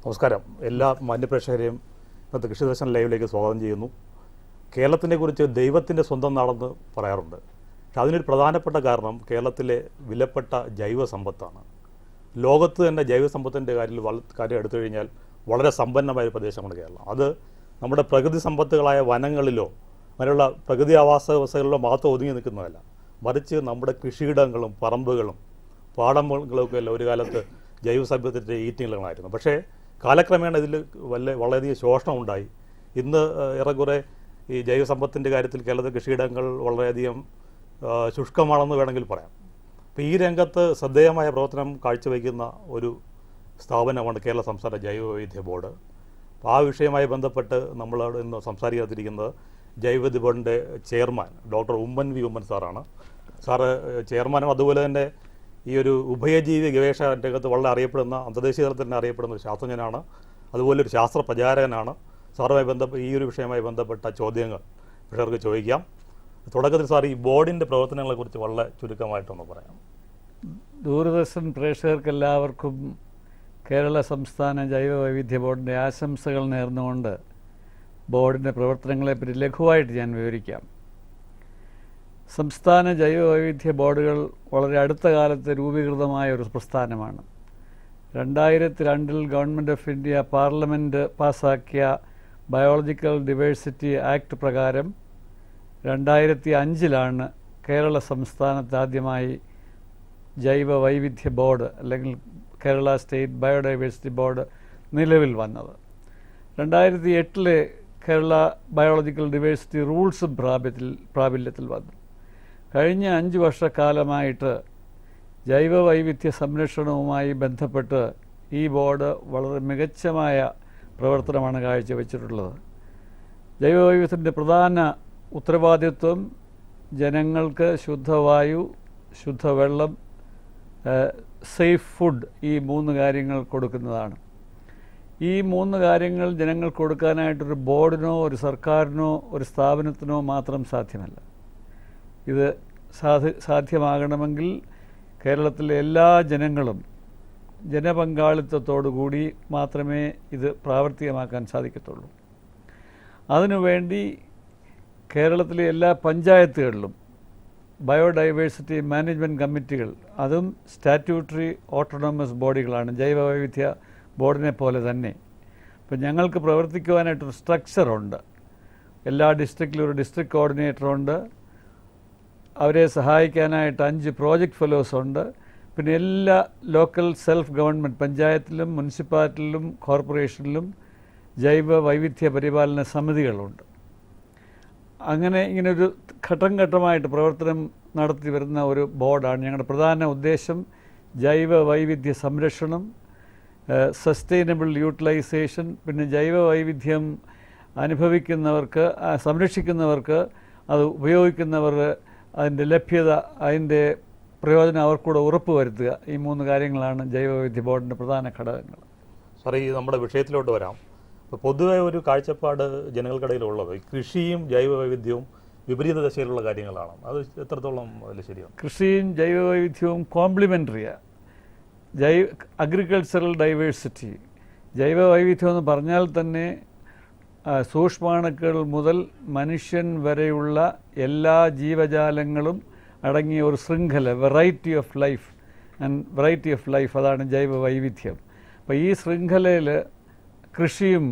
നമസ്കാരം. എല്ലാ മാന്യപ്രേക്ഷകരെയും ഇന്നത്തെ കൃഷിദർശൻ ലൈവിലേക്ക് സ്വാഗതം ചെയ്യുന്നു. കേരളത്തിനെ കുറിച്ച് ദൈവത്തിൻ്റെ സ്വന്തം നാടെന്ന് പറയാറുണ്ട്. പക്ഷെ അതിനൊരു പ്രധാനപ്പെട്ട കാരണം കേരളത്തിലെ വിലപ്പെട്ട ജൈവ സമ്പത്താണ്. ലോകത്ത് തന്നെ ജൈവ സമ്പത്തിൻ്റെ കാര്യം എടുത്തു കഴിഞ്ഞാൽ വളരെ സമ്പന്നമായ ഒരു പ്രദേശമാണ് കേരളം. അത് നമ്മുടെ പ്രകൃതി സമ്പത്തുകളായ വനങ്ങളിലോ അങ്ങനെയുള്ള പ്രകൃതി ആവാസ വ്യവസ്ഥകളിലോ മാത്രം ഒതുങ്ങി നിൽക്കുന്നതല്ല, മറിച്ച് നമ്മുടെ കൃഷിയിടങ്ങളും പറമ്പുകളും പാടങ്ങളുമൊക്കെ അല്ല ഒരു കാലത്ത് ജൈവ സമ്പത്തിൻ്റെ ഈറ്റിങ്ങളായിരുന്നു. പക്ഷേ കാലക്രമേണ ഇതിൽ വളരെയധികം ശോഷണം ഉണ്ടായി. ഇന്ന് ഏറെക്കുറെ ഈ ജൈവസമ്പത്തിൻ്റെ കാര്യത്തിൽ കേരളത്തിലെ കൃഷിയിടങ്ങൾ വളരെയധികം ശുഷ്കമാണെന്ന് വേണമെങ്കിൽ പറയാം. അപ്പോൾ ഈ രംഗത്ത് ശ്രദ്ധേയമായ പ്രവർത്തനം കാഴ്ചവയ്ക്കുന്ന ഒരു സ്ഥാപനമാണ് കേരള സംസ്ഥാന ജൈവവൈവിധ്യ ബോർഡ്. അപ്പോൾ ആ വിഷയവുമായി ബന്ധപ്പെട്ട് നമ്മളോട് ഇന്ന് സംസാരിക്കാതിരിക്കുന്നത് ജൈവവൈവിധ്യ ബോർഡിൻ്റെ chairman doctor Oommen V Oommen സാറാണ്. സാറ് ചെയർമാനും അതുപോലെ തന്നെ ഈ ഒരു ഉഭയജീവി ഗവേഷണ രംഗത്ത് വളരെ അറിയപ്പെടുന്ന, അന്തർദേശീയ തലത്തിൽ തന്നെ അറിയപ്പെടുന്ന ഒരു ശാസ്ത്രജ്ഞനാണ്. അതുപോലെ ഒരു ശാസ്ത്ര പ്രചാരകനാണ്. സാറുമായി ഈ ഒരു വിഷയവുമായി ബന്ധപ്പെട്ട ചോദ്യങ്ങൾ പ്രേക്ഷകർക്ക് ചോദിക്കാം. തുടക്കത്തിൽ സാർ ഈ ബോർഡിൻ്റെ പ്രവർത്തനങ്ങളെക്കുറിച്ച് വളരെ ചുരുക്കമായിട്ടൊന്ന് പറയാം. ദൂരദർശൻ പ്രേക്ഷകർക്കെല്ലാവർക്കും കേരള സംസ്ഥാന ജൈവ വൈവിധ്യ ബോർഡിൻ്റെ ആശംസകൾ നേർന്നുകൊണ്ട് ബോർഡിൻ്റെ പ്രവർത്തനങ്ങളെപ്പറ്റി ലഘുവായിട്ട് ഞാൻ വിവരിക്കാം. സംസ്ഥാന ജൈവ വൈവിധ്യ ബോർഡുകൾ വളരെ അടുത്ത കാലത്ത് രൂപീകൃതമായ ഒരു പ്രസ്ഥാനമാണ്. 2002 ഗവൺമെൻറ് ഓഫ് ഇന്ത്യ പാർലമെൻറ്റ് പാസാക്കിയ ബയോളജിക്കൽ ഡൈവേഴ്സിറ്റി ആക്ട് പ്രകാരം 2005 കേരള സംസ്ഥാനത്ത് ആദ്യമായി ജൈവ വൈവിധ്യ ബോർഡ് അല്ലെങ്കിൽ കേരള സ്റ്റേറ്റ് ബയോഡൈവേഴ്സിറ്റി ബോർഡ് നിലവിൽ വന്നത്. 2008 കേരള ബയോളജിക്കൽ ഡൈവേഴ്സിറ്റി റൂൾസ് പ്രാബല്യത്തിൽ വന്നു. കഴിഞ്ഞ 5 വർഷക്കാലമായിട്ട് ജൈവ വൈവിധ്യ സംരക്ഷണവുമായി ബന്ധപ്പെട്ട് ഈ ബോർഡ് വളരെ മികച്ചമായ പ്രവർത്തനമാണ് കാഴ്ചവെച്ചിട്ടുള്ളത്. ജൈവവൈവിധ്യത്തിൻ്റെ പ്രധാന ഉത്തരവാദിത്വം ജനങ്ങൾക്ക് ശുദ്ധവായു, ശുദ്ധവെള്ളം, സേഫ് ഫുഡ്, ഈ 3 കാര്യങ്ങൾ കൊടുക്കുന്നതാണ്. ഈ 3 കാര്യങ്ങൾ ജനങ്ങൾക്ക് കൊടുക്കാനായിട്ടൊരു ബോർഡിനോ ഒരു സർക്കാരിനോ ഒരു സ്ഥാപനത്തിനോ മാത്രം സാധ്യമല്ല. ഇത് സാധ്യമാകണമെങ്കിൽ കേരളത്തിലെ എല്ലാ ജനങ്ങളും ജനപങ്കാളിത്തത്തോടുകൂടി മാത്രമേ ഇത് പ്രാവർത്തികമാക്കാൻ സാധിക്കത്തുള്ളൂ. അതിനുവേണ്ടി കേരളത്തിലെ എല്ലാ പഞ്ചായത്തുകളിലും ബയോഡൈവേഴ്സിറ്റി മാനേജ്മെൻറ്റ് കമ്മിറ്റികൾ, അതും സ്റ്റാറ്റ്യൂട്ടറി ഓട്ടോണമസ് ബോഡികളാണ്, ജൈവവൈവിധ്യ ബോർഡിനെ പോലെ തന്നെ. ഇപ്പം ഞങ്ങൾക്ക് പ്രവർത്തിക്കുവാനായിട്ടൊരു സ്ട്രക്ചറുണ്ട്. എല്ലാ ഡിസ്ട്രിക്റ്റിലും ഒരു ഡിസ്ട്രിക്ട് കോർഡിനേറ്ററുണ്ട്. അവരെ സഹായിക്കാനായിട്ട് 5 പ്രോജക്റ്റ് ഫെലോസ് ഉണ്ട്. പിന്നെ എല്ലാ ലോക്കൽ സെൽഫ് ഗവൺമെൻറ് പഞ്ചായത്തിലും മുനിസിപ്പാലിറ്റിയിലും കോർപ്പറേഷനിലും ജൈവ വൈവിധ്യ പരിപാലന സമിതികളുണ്ട്. അങ്ങനെ ഇങ്ങനൊരു ഘട്ടം ഘട്ടമായിട്ട് പ്രവർത്തനം നടത്തി വരുന്ന ഒരു ബോർഡാണ്. ഞങ്ങളുടെ പ്രധാന ഉദ്ദേശം ജൈവ വൈവിധ്യ സംരക്ഷണം, സസ്റ്റൈനബിൾ യൂട്ടിലൈസേഷൻ, പിന്നെ ജൈവ വൈവിധ്യം അനുഭവിക്കുന്നവർക്ക്, സംരക്ഷിക്കുന്നവർക്ക്, അത് ഉപയോഗിക്കുന്നവർ അതിൻ്റെ ലഭ്യത, അതിൻ്റെ പ്രയോജനം അവർക്കൂടെ ഉറപ്പുവരുത്തുക. ഈ 3 കാര്യങ്ങളാണ് ജൈവവൈവിധ്യ ബോർഡിൻ്റെ പ്രധാന ഘടകങ്ങൾ. സാറേ, ഈ നമ്മുടെ വിഷയത്തിലോട്ട് വരാം. ഇപ്പോൾ പൊതുവെ ഒരു കാഴ്ചപ്പാട് ജനങ്ങൾക്കിടയിലുള്ളത് കൃഷിയും ജൈവവൈവിധ്യവും വിപരീത ദശയിലുള്ള കാര്യങ്ങളാണ്. അത് എത്രത്തോളം അതിൽ ശരിയാണ്? കൃഷിയും ജൈവവൈവിധ്യവും കോംപ്ലിമെൻ്ററിയാണ്. അഗ്രികൾച്ചറൽ ഡൈവേഴ്സിറ്റി, ജൈവവൈവിധ്യം എന്ന് പറഞ്ഞാൽ തന്നെ സൂക്ഷ്മാണുക്കൾ മുതൽ മനുഷ്യൻ വരെയുള്ള എല്ലാ ജീവജാലങ്ങളും അടങ്ങിയ ഒരു ശൃംഖല, വെറൈറ്റി ഓഫ് ലൈഫ്, അതാണ് ജൈവ വൈവിധ്യം. അപ്പോൾ ഈ ശൃംഖലയിൽ കൃഷിയും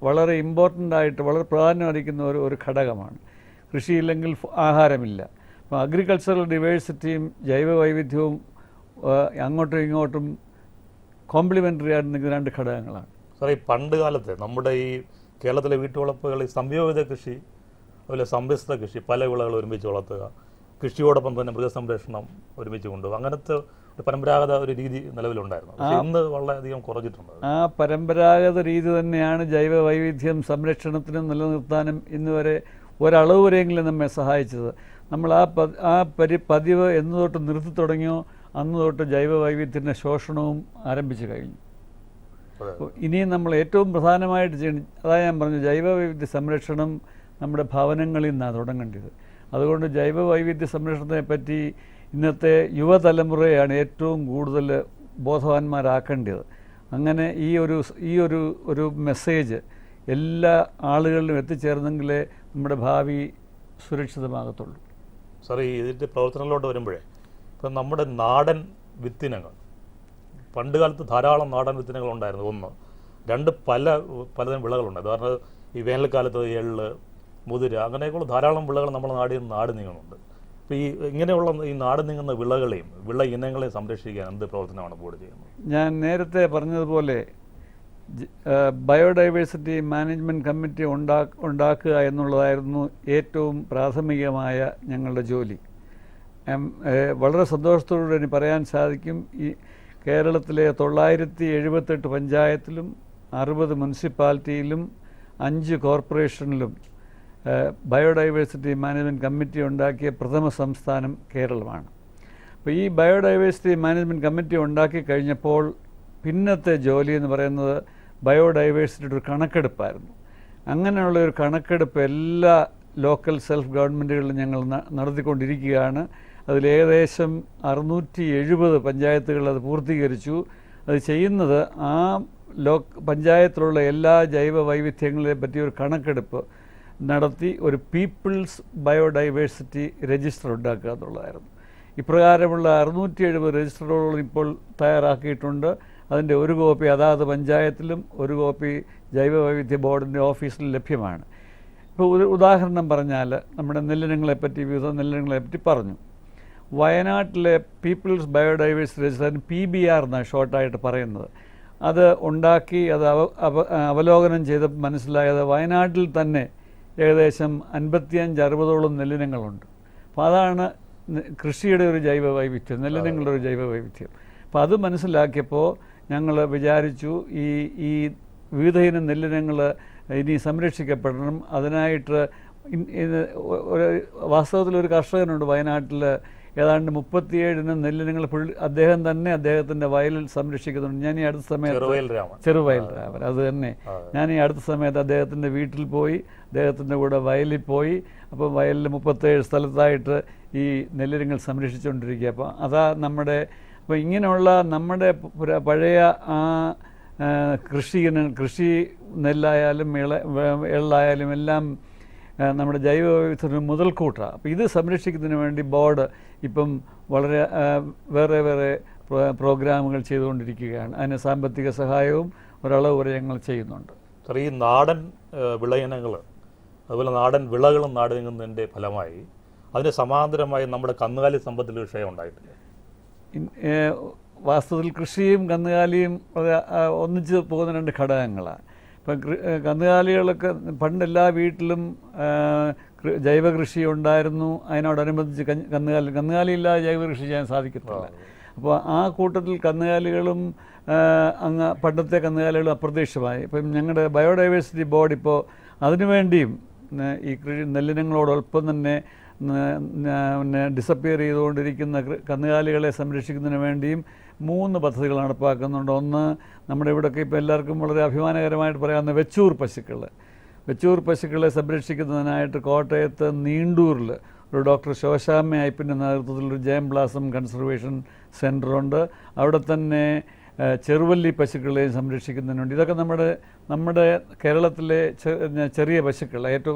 വളരെ ഇമ്പോർട്ടൻ്റായിട്ട് വളരെ പ്രാധാന്യം അർഹിക്കുന്ന ഒരു ഘടകമാണ്. കൃഷിയില്ലെങ്കിൽ ആഹാരമില്ല. അപ്പോൾ അഗ്രികൾച്ചറൽ ഡൈവേഴ്സിറ്റിയും ജൈവ വൈവിധ്യവും അങ്ങോട്ടും ഇങ്ങോട്ടും കോംപ്ലിമെൻ്ററി ആയിട്ട് നിൽക്കുന്ന 2 ഘടകങ്ങളാണ്. സാറേ, ഈ പണ്ട് കാലത്ത് നമ്മുടെ ഈ കേരളത്തിലെ വീട്ടുവളപ്പുകളിൽ സംയോജിത കൃഷി, അതുപോലെ സമ്മിശ്ര കൃഷി, പല വിളകൾ ഒരുമിച്ച് വളർത്തുക, കൃഷിയോടൊപ്പം തന്നെ മൃഗസംരക്ഷണം ഒരുമിച്ച് കൊണ്ടുപോകുക, അങ്ങനത്തെ ഒരു പരമ്പരാഗത ഒരു രീതി നിലവിലുണ്ടായിരുന്നു. പക്ഷേ ഇന്ന് വളരെയധികം കുറഞ്ഞിട്ടുണ്ട്. ആ പരമ്പരാഗത രീതി തന്നെയാണ് ജൈവ വൈവിധ്യം സംരക്ഷണത്തിനും നിലനിർത്താനും ഇന്ന് വരെ ഒരളവ് വരെയെങ്കിലും നമ്മെ സഹായിച്ചത്. നമ്മൾ പതിവ് എന്ന് തൊട്ട് നിർത്തി തുടങ്ങിയോ അന്ന് തൊട്ട് ജൈവ വൈവിധ്യത്തിൻ്റെ ശോഷണവും ആരംഭിച്ചു കഴിഞ്ഞു. ഇനിയും നമ്മൾ ഏറ്റവും പ്രധാനമായിട്ട് ചെയ്യണം, അതായത് ഞാൻ പറഞ്ഞു, ജൈവ വൈവിധ്യ സംരക്ഷണം നമ്മുടെ ഭവനങ്ങളിൽ നിന്നാണ് തുടങ്ങേണ്ടത്. അതുകൊണ്ട് ജൈവ വൈവിധ്യ സംരക്ഷണത്തെ പറ്റി ഇന്നത്തെ യുവതലമുറയാണ് ഏറ്റവും കൂടുതൽ ബോധവാന്മാരാക്കേണ്ടത്. അങ്ങനെ ഈ ഒരു മെസ്സേജ് എല്ലാ ആളുകളിലും എത്തിച്ചേർന്നെങ്കിലേ നമ്മുടെ ഭാവി സുരക്ഷിതമാകത്തുള്ളൂ. സാർ, ഇതിൻ്റെ പ്രവർത്തനങ്ങളിലോട്ട് വരുമ്പോഴേ ഇപ്പം നമ്മുടെ നാടൻ വിത്തിനങ്ങൾ, പണ്ട് കാലത്ത് ധാരാളം നാടൻ വിത്തിനങ്ങൾ ഉണ്ടായിരുന്നു. ഒന്ന്, രണ്ട്, പലതരം വിളകളുണ്ട്. കാരണം ഈ വേനൽക്കാലത്ത് എള്ള്, മുതിര, അങ്ങനെയൊക്കെയുള്ള ധാരാളം വിളകൾ നമ്മുടെ നാടിൽ നിന്ന് നാട് നീങ്ങുന്നുണ്ട്. അപ്പോൾ ഇങ്ങനെയുള്ള ഈ നാട് നീങ്ങുന്ന വിളകളെയും വിള ഇനങ്ങളെയും സംരക്ഷിക്കാൻ എന്ത് പ്രവർത്തനമാണ് ബോർഡ് ചെയ്യുന്നത്? ഞാൻ നേരത്തെ പറഞ്ഞതുപോലെ ബയോഡൈവേഴ്സിറ്റി മാനേജ്മെൻറ്റ് കമ്മിറ്റി ഉണ്ടാക്കുക എന്നുള്ളതായിരുന്നു ഏറ്റവും പ്രാഥമികമായ ഞങ്ങളുടെ ജോലി. വളരെ സന്തോഷത്തോടെ എനിക്ക് പറയാൻ സാധിക്കും, ഈ കേരളത്തിലെ 978 പഞ്ചായത്തിലും 60 മുനിസിപ്പാലിറ്റിയിലും 5 കോർപ്പറേഷനിലും ബയോഡൈവേഴ്സിറ്റി മാനേജ്മെൻറ്റ് കമ്മിറ്റി ഉണ്ടാക്കിയ പ്രഥമ സംസ്ഥാനം കേരളമാണ്. അപ്പോൾ ഈ ബയോഡൈവേഴ്സിറ്റി മാനേജ്മെൻറ്റ് കമ്മിറ്റി ഉണ്ടാക്കി കഴിഞ്ഞപ്പോൾ പിന്നത്തെ ജോലി എന്ന് പറയുന്നത് ബയോഡൈവേഴ്സിറ്റിയുടെ ഒരു കണക്കെടുപ്പായിരുന്നു. അങ്ങനെയുള്ള ഒരു കണക്കെടുപ്പ് എല്ലാ ലോക്കൽ സെൽഫ് ഗവൺമെൻറ്റുകളിലും ഞങ്ങൾ നടത്തിക്കൊണ്ടിരിക്കുകയാണ്. അതിലേകദേശം 670 പഞ്ചായത്തുകൾ അത് പൂർത്തീകരിച്ചു. അത് ചെയ്യുന്നത് ആ പഞ്ചായത്തിലുള്ള എല്ലാ ജൈവ വൈവിധ്യങ്ങളെ പറ്റി ഒരു കണക്കെടുപ്പ് നടത്തി ഒരു പീപ്പിൾസ് ബയോഡൈവേഴ്സിറ്റി രജിസ്റ്റർ ഉണ്ടാക്കുക എന്നുള്ളതായിരുന്നു. ഇപ്രകാരമുള്ള 670 രജിസ്റ്ററുകൾ ഇപ്പോൾ തയ്യാറാക്കിയിട്ടുണ്ട്. അതിൻ്റെ ഒരു കോപ്പി അതാത് പഞ്ചായത്തിലും ഒരു കോപ്പി ജൈവ വൈവിധ്യ ബോർഡിൻ്റെ ഓഫീസിൽ ലഭ്യമാണ്. ഇപ്പോൾ ഒരു ഉദാഹരണം പറഞ്ഞാൽ, നമ്മുടെ നെല്ലിനങ്ങളെപ്പറ്റി, വിവിധ നെല്ലിനങ്ങളെപ്പറ്റി പറഞ്ഞു. വയനാട്ടിലെ പീപ്പിൾസ് ബയോഡൈവേഴ്സിറ്റി രജിസ്റ്റർ PBR എന്നാണ് ഷോർട്ടായിട്ട് പറയുന്നത്. അത് ഉണ്ടാക്കി അത് അവലോകനം ചെയ്ത് മനസ്സിലായത് വയനാട്ടിൽ തന്നെ ഏകദേശം 55-60ഓളം നെല്ലിനങ്ങളുണ്ട്. അപ്പോൾ അതാണ് കൃഷിയുടെ ഒരു ജൈവ വൈവിധ്യം, നെല്ലിനങ്ങളുടെ ഒരു ജൈവ വൈവിധ്യം. അപ്പോൾ അത് മനസ്സിലാക്കിയപ്പോൾ ഞങ്ങൾ വിചാരിച്ചു ഈ വിവിധയിനം നെല്ലിനങ്ങൾ ഇനി സംരക്ഷിക്കപ്പെടണം. അതിനായിട്ട് വാസ്തവത്തിൽ ഒരു കർഷകനുണ്ട് വയനാട്ടിൽ, ഏതാണ്ട് 37 നെല്ലിനങ്ങൾ അദ്ദേഹം തന്നെ അദ്ദേഹത്തിൻ്റെ വയലിൽ സംരക്ഷിക്കുന്നുണ്ട്. ഞാൻ ഈ അടുത്ത സമയത്ത് ചെറുവയൽ രാമൻ അത് തന്നെ ഞാൻ ഈ അടുത്ത സമയത്ത് അദ്ദേഹത്തിൻ്റെ വീട്ടിൽ പോയി, അദ്ദേഹത്തിൻ്റെ കൂടെ വയലിൽ പോയി. അപ്പോൾ വയലിൽ 37 സ്ഥലത്തായിട്ട് ഈ നെല്ലിനങ്ങൾ സംരക്ഷിച്ചുകൊണ്ടിരിക്കുക. അപ്പോൾ അതാ അപ്പോൾ ഇങ്ങനെയുള്ള നമ്മുടെ പഴയ ആ കൃഷി നെല്ലായാലും എള്ളായാലും എല്ലാം നമ്മുടെ ജൈവ വൈവിധ്യത്തിന് മുതൽക്കൂട്ടാണ്. അപ്പോൾ ഇത് സംരക്ഷിക്കുന്നതിന് വേണ്ടി ബോർഡ് ഇപ്പം വളരെ വേറെ പ്രോഗ്രാമുകൾ ചെയ്തുകൊണ്ടിരിക്കുകയാണ്. അതിന് സാമ്പത്തിക സഹായവും ഒരളവ് വരെ ഞങ്ങൾ ചെയ്യുന്നുണ്ട്. സാർ, ഈ നാടൻ വിളയിനങ്ങൾ, അതുപോലെ നാടൻ വിളകളും നാട് നീങ്ങുന്നതിൻ്റെ ഫലമായി അതിന് സമാന്തരമായി നമ്മുടെ കന്നുകാലി സമ്പത്തിൽ വിഷയം ഉണ്ടായിട്ടില്ല. വാസ്തവത്തിൽ കൃഷിയും കന്നുകാലിയും ഒന്നിച്ച് പോകുന്ന 2 ഘടകങ്ങളാണ്. ഇപ്പം കന്നുകാലികളൊക്കെ പണ്ട് എല്ലാ വീട്ടിലും ജൈവ കൃഷി ഉണ്ടായിരുന്നു. അതിനോടനുബന്ധിച്ച് കന്നുകാലിയില്ലാതെ ജൈവ കൃഷി ചെയ്യാൻ സാധിക്കത്തില്ല. അപ്പോൾ ആ കൂട്ടത്തിൽ കന്നുകാലികളും പണ്ടത്തെ കന്നുകാലികളും അപ്രത്യക്ഷമായി. ഇപ്പം ഞങ്ങളുടെ ബയോഡൈവേഴ്സിറ്റി ബോർഡ് ഇപ്പോൾ അതിനുവേണ്ടിയും ഈ നെല്ലിനങ്ങളോടൊപ്പം തന്നെ ഡിസപ്പിയർ ചെയ്തുകൊണ്ടിരിക്കുന്ന കന്നുകാലികളെ സംരക്ഷിക്കുന്നതിന് വേണ്ടിയും 3 പദ്ധതികൾ നടപ്പാക്കുന്നുണ്ട്. ഒന്ന്, നമ്മുടെ ഇവിടെയൊക്കെ ഇപ്പോൾ എല്ലാവർക്കും വളരെ അഭിമാനകരമായിട്ട് പറയാവുന്ന വെച്ചൂർ പശുക്കളെ സംരക്ഷിക്കുന്നതിനായിട്ട് കോട്ടയത്ത് നീണ്ടൂരിൽ ഒരു ഡോക്ടർ ശോശാമ്മ അയ്യപ്പൻ്റെ നേതൃത്വത്തിൽ ഒരു ജയം ബ്ലാസം കൺസർവേഷൻ സെൻ്ററുണ്ട്. അവിടെ തന്നെ ചെറുവല്ലി പശുക്കളെയും സംരക്ഷിക്കുന്നതിനുണ്ട്. ഇതൊക്കെ നമ്മുടെ കേരളത്തിലെ ചെറിയ പശുക്കൾ,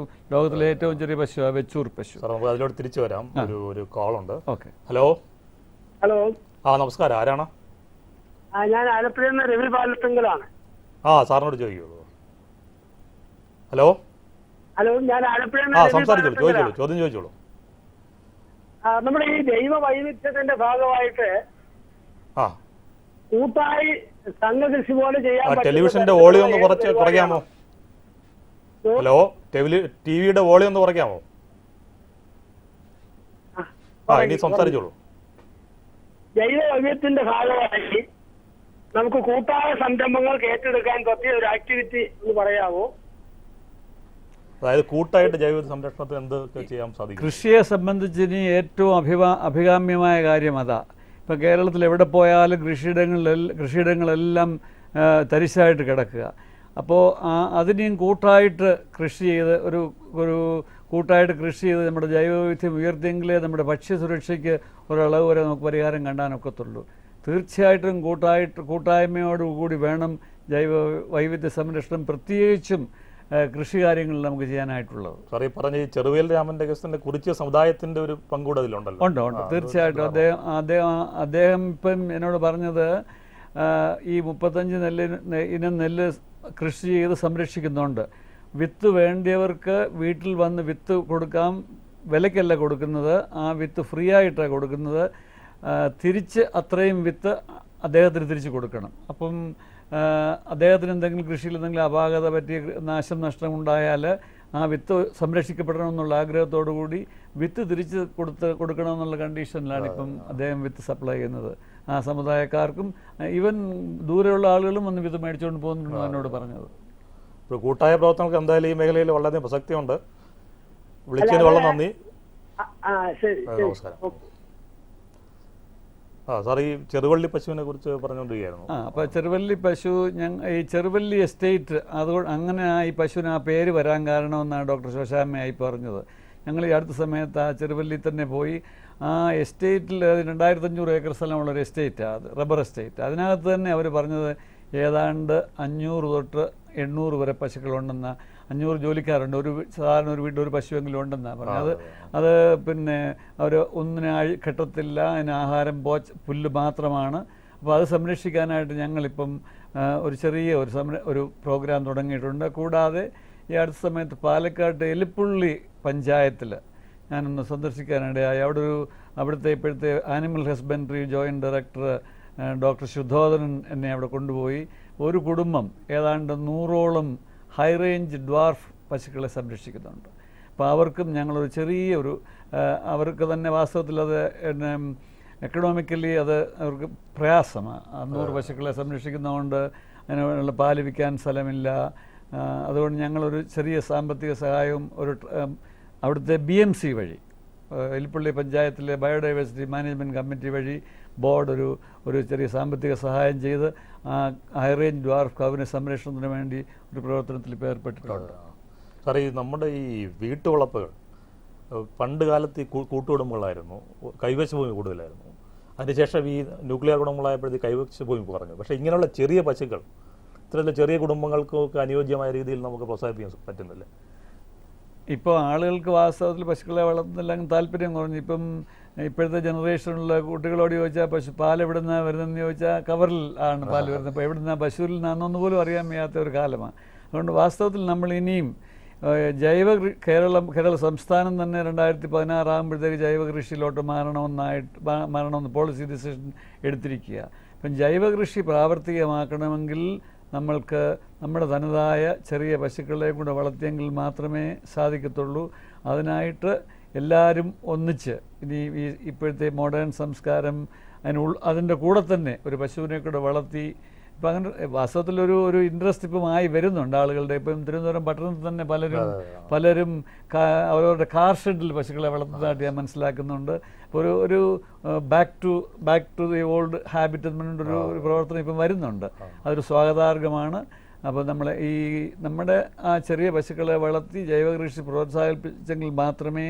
ലോകത്തിലെ ഏറ്റവും ചെറിയ പശുവാണ് വെച്ചൂർ പശു. അതിലോട്ട് തിരിച്ചു വരാം. ഒരു കോളുണ്ട്. ഓക്കെ. ഹലോ. ആ, നമസ്കാരം. ആരാണ്? ഞാൻ ആലപ്പുഴയിൽ നിന്ന് രവി ബാലത്തിങ്കലാണ്. സാറിനോട് ചോദിക്കുള്ളൂ. ഹലോ. ഞാൻ ആലപ്പുഴയിൽ സംസാരിച്ചോളൂ, ചോദ്യം ചോദിച്ചോളൂ. നമ്മുടെ ഈ ജൈവ വൈവിധ്യത്തിന്റെ ഭാഗമായിട്ട് കൂട്ടായി സംഘകൃഷി പോലെ ചെയ്യാൻ ടെലിവിഷന്റെ വോളിയം ഒന്ന് കുറയ്ക്കാമോ? ഹലോ, ടി വിയുടെ വോളിയം ഒന്ന് കുറയ്ക്കാമോ? ഇനി സംസാരിച്ചോളൂ. ജൈവ വൈവിധ്യത്തിന്റെ ഭാഗമായി നമുക്ക് കൂട്ടായ സംരംഭങ്ങൾക്ക് ഏറ്റെടുക്കാൻ പറ്റിയ ഒരു ആക്ടിവിറ്റി എന്ന് പറയാമോ? അതായത് കൂട്ടായിട്ട് ജൈവ സംരക്ഷണത്തിന് എന്തൊക്കെ ചെയ്യാൻ സാധിക്കും? കൃഷിയെ സംബന്ധിച്ച് ഇനി ഏറ്റവും അഭികാമ്യമായ കാര്യം അതാ. ഇപ്പോൾ കേരളത്തിൽ എവിടെ പോയാലും കൃഷിയിടങ്ങളെല്ലാം തരിശായിട്ട് കിടക്കുക. അപ്പോൾ അതിനെയും കൂട്ടായിട്ട് കൃഷി ചെയ്ത് ഒരു കൂട്ടായിട്ട് കൃഷി ചെയ്ത് നമ്മുടെ ജൈവവൈവിധ്യം ഉയർത്തിയെങ്കിലേ നമ്മുടെ ഭക്ഷ്യസുരക്ഷയ്ക്ക് ഒരളവ് വരെ നമുക്ക് പരിഹാരം കാണാനൊക്കത്തുള്ളൂ. തീർച്ചയായിട്ടും കൂട്ടായ്മയോടുകൂടി വേണം ജൈവ വൈവിധ്യ സംരക്ഷണം പ്രത്യേകിച്ചും കൃഷി കാര്യങ്ങളിൽ നമുക്ക് ചെയ്യാനായിട്ടുള്ളത്. സാർ, ഈ പറഞ്ഞ ഈ ചെറുവേൽ രാമന്റെ കേസിന്റെ കുറിച്ച് സമുദായത്തിന്റെ ഒരു പങ്കുകൂടെ അതിലുണ്ടല്ലോ. ഉണ്ട് തീർച്ചയായിട്ടും. അദ്ദേഹം ഇപ്പം എന്നോട് പറഞ്ഞത് ഈ 35 ഇനം നെല്ല് കൃഷി ചെയ്ത് സംരക്ഷിക്കുന്നുണ്ട്. വിത്ത് വേണ്ടിയവർക്ക് വീട്ടിൽ വന്ന് വിത്ത് കൊടുക്കാം. വിലയ്ക്കല്ല കൊടുക്കുന്നത്, ആ വിത്ത് ഫ്രീ ആയിട്ടാണ് കൊടുക്കുന്നത്. തിരിച്ച് അത്രയും വിത്ത് അദ്ദേഹത്തിന് തിരിച്ച് കൊടുക്കണം. അപ്പം അദ്ദേഹത്തിന് എന്തെങ്കിലും കൃഷിയിൽ എന്തെങ്കിലും അപാകത പറ്റി നഷ്ടം ഉണ്ടായാൽ ആ വിത്ത് സംരക്ഷിക്കപ്പെടണമെന്നുള്ള ആഗ്രഹത്തോടു കൂടി വിത്ത് തിരിച്ച് കൊടുക്കണമെന്നുള്ള കണ്ടീഷനിലാണ് ഇപ്പം അദ്ദേഹം വിത്ത് സപ്ലൈ ചെയ്യുന്നത്. ആ സമുദായക്കാർക്കും ഈവൻ ദൂരെയുള്ള ആളുകളും വന്ന് വിത്ത് മേടിച്ചുകൊണ്ട് പോകുന്നുണ്ടെന്ന് എന്നോട് പറഞ്ഞത്. ഇപ്പോൾ കൂട്ടായ പ്രവർത്തനങ്ങൾക്ക് എന്തായാലും ഈ മേഖലയിൽ വളരെയധികം പ്രസക്തിയുണ്ട്. വിളിച്ചതിന് വളരെ നന്ദി. നമസ്കാരം. സാർ, ഈ ചെറുവള്ളി പശുവിനെ കുറിച്ച് പറഞ്ഞുകൊണ്ടിരിക്കുകയായിരുന്നു. അപ്പോൾ ചെറുവള്ളി പശു ഈ ചെറുവള്ളി എസ്റ്റേറ്റ് അതുകൊണ്ട് അങ്ങനെ ഈ പശുവിന് ആ പേര് വരാൻ കാരണമെന്നാണ് ഡോക്ടർ ശോശാമ്മയായി പറഞ്ഞത്. ഞങ്ങൾ ഈ അടുത്ത സമയത്ത് ആ ചെറുവള്ളി തന്നെ പോയി. ആ എസ്റ്റേറ്റിൽ 2500 ഏക്കർ സ്ഥലമുള്ളൊരു എസ്റ്റേറ്റാണ് അത്, റബ്ബർ എസ്റ്റേറ്റ്. അതിനകത്ത് തന്നെ അവർ പറഞ്ഞത് ഏതാണ്ട് 500 തൊട്ട് 800 വരെ പശുക്കളുണ്ടെന്ന, 500 ജോലിക്കാരുണ്ട്. സാധാരണ ഒരു വീട്ടിൽ ഒരു പശുവെങ്കിലും ഉണ്ടെന്നാണ് പറഞ്ഞത്. അത് പിന്നെ അവർ ഒന്നിനെ കെട്ടത്തില്ല, അതിന് ആഹാരം പുല്ല് മാത്രമാണ്. അപ്പോൾ അത് സംരക്ഷിക്കാനായിട്ട് ഞങ്ങളിപ്പം ഒരു ചെറിയ ഒരു പ്രോഗ്രാം തുടങ്ങിയിട്ടുണ്ട്. കൂടാതെ ഈ അടുത്ത സമയത്ത് പാലക്കാട് എലിപ്പുള്ളി പഞ്ചായത്തിൽ ഞാനൊന്ന് സന്ദർശിക്കാനിടയായി. അവിടുത്തെ ഇപ്പോഴത്തെ animal husbandry joint director doctor Shuddhodhanan എന്നെ അവിടെ കൊണ്ടുപോയി. ഒരു കുടുംബം ഏതാണ്ട് 100ഓളം ഹൈ റേഞ്ച് ഡ്വാർഫ് പശുക്കളെ സംരക്ഷിക്കുന്നുണ്ട്. അപ്പോൾ അവർക്കും ഞങ്ങളൊരു ചെറിയൊരു അവർക്ക് തന്നെ വാസ്തവത്തിൽ അത് എക്കണോമിക്കലി അത് അവർക്ക് പ്രയാസമാണ്. 100 പശുക്കളെ സംരക്ഷിക്കുന്നതുകൊണ്ട് അതിനുള്ള പാല് വിൽക്കാൻ സ്ഥലമില്ല. അതുകൊണ്ട് ഞങ്ങളൊരു ചെറിയ സാമ്പത്തിക സഹായവും അവിടുത്തെ BMC വഴി, എലിപ്പള്ളി പഞ്ചായത്തിലെ ബയോഡൈവേഴ്സിറ്റി മാനേജ്മെൻറ്റ് കമ്മിറ്റി വഴി ബോർഡ് ഒരു ചെറിയ സാമ്പത്തിക സഹായം ചെയ്ത് ആ ഹൈ റേഞ്ച് ഡ്വാർഫ് കൗവിന് സംരക്ഷണത്തിന് വേണ്ടി ഒരു പ്രവർത്തനത്തിൽ ഇപ്പോൾ ഏർപ്പെട്ടിട്ടുണ്ട്. സാറേ, നമ്മുടെ ഈ വീട്ടുവളപ്പുകൾ പണ്ട് കാലത്ത് ഈ കൂട്ടുകുടുംബങ്ങളായിരുന്നു, കൈവശ ഭൂമി കൂടുതലായിരുന്നു. അതിനുശേഷം ഈ ന്യൂക്ലിയർ കുടുംബങ്ങളായപ്പോഴത്തേക്ക് കൈവശ ഭൂമി കുറഞ്ഞു. പക്ഷേ ഇങ്ങനെയുള്ള ചെറിയ പശുക്കൾ ഇത്തരത്തിലുള്ള ചെറിയ കുടുംബങ്ങൾക്കൊക്കെ അനുയോജ്യമായ രീതിയിൽ നമുക്ക് പ്രോത്സാഹിപ്പിക്കാൻ പറ്റുന്നില്ല. ഇപ്പോൾ ആളുകൾക്ക് വാസ്തവത്തിൽ പശുക്കളെ വളർത്തുന്നില്ലെങ്കിൽ താല്പര്യം കുറഞ്ഞു. ഇപ്പോഴത്തെ ജനറേഷനിലുള്ള കുട്ടികളോട് ചോദിച്ചാൽ പാൽ എവിടെ നിന്നാണ് വരുന്നതെന്ന് ചോദിച്ചാൽ കവറിൽ ആണ് പാൽ വരുന്നത്. അപ്പോൾ എവിടെ നിന്നാണ് പശുവിൽ നിന്നാണെന്നൊന്നു പോലും അറിയാൻ വയ്യാത്ത ഒരു കാലമാണ്. അതുകൊണ്ട് വാസ്തവത്തിൽ നമ്മൾ ഇനിയും കേരള സംസ്ഥാനം തന്നെ 2016 ആകുമ്പോഴത്തേക്ക് ജൈവ കൃഷിയിലോട്ട് മാറണമെന്ന് പോളിസി ഡിസിഷൻ എടുത്തിരിക്കുക. ഇപ്പം ജൈവ കൃഷി പ്രാവർത്തികമാക്കണമെങ്കിൽ നമ്മൾക്ക് നമ്മുടെ തനതായ ചെറിയ പശുക്കളെ കൂടെ വളർത്തിയെങ്കിൽ മാത്രമേ സാധിക്കത്തുള്ളൂ. അതിനായിട്ട് എല്ലാവരും ഒന്നിച്ച് ഇനി ഇപ്പോഴത്തെ മോഡേൺ സംസ്കാരം അതിൻ്റെ കൂടെ തന്നെ ഒരു പശുവിനെ കൂടെ വളർത്തി ഇപ്പം അങ്ങനെ വാസ്തവത്തിലൊരു ഇൻട്രസ്റ്റ് ഇപ്പം ആയി വരുന്നുണ്ട് ആളുകളുടെ. ഇപ്പം തിരുവനന്തപുരം പട്ടണത്തിൽ തന്നെ പലരും അവരവരുടെ കാർ ഷെഡിൽ പശുക്കളെ വളർത്തുന്നതായിട്ട് ഞാൻ മനസ്സിലാക്കുന്നുണ്ട്. ഒരു back to the old habit എന്നുള്ളൊരു പ്രവർത്തനം ഇപ്പം വരുന്നുണ്ട്. അതൊരു സ്വാഗതാർഹമാണ്. അപ്പോൾ നമ്മുടെ ആ ചെറിയ പശുക്കളെ വളർത്തി ജൈവകൃഷി പ്രോത്സാഹിപ്പിച്ചെങ്കിൽ മാത്രമേ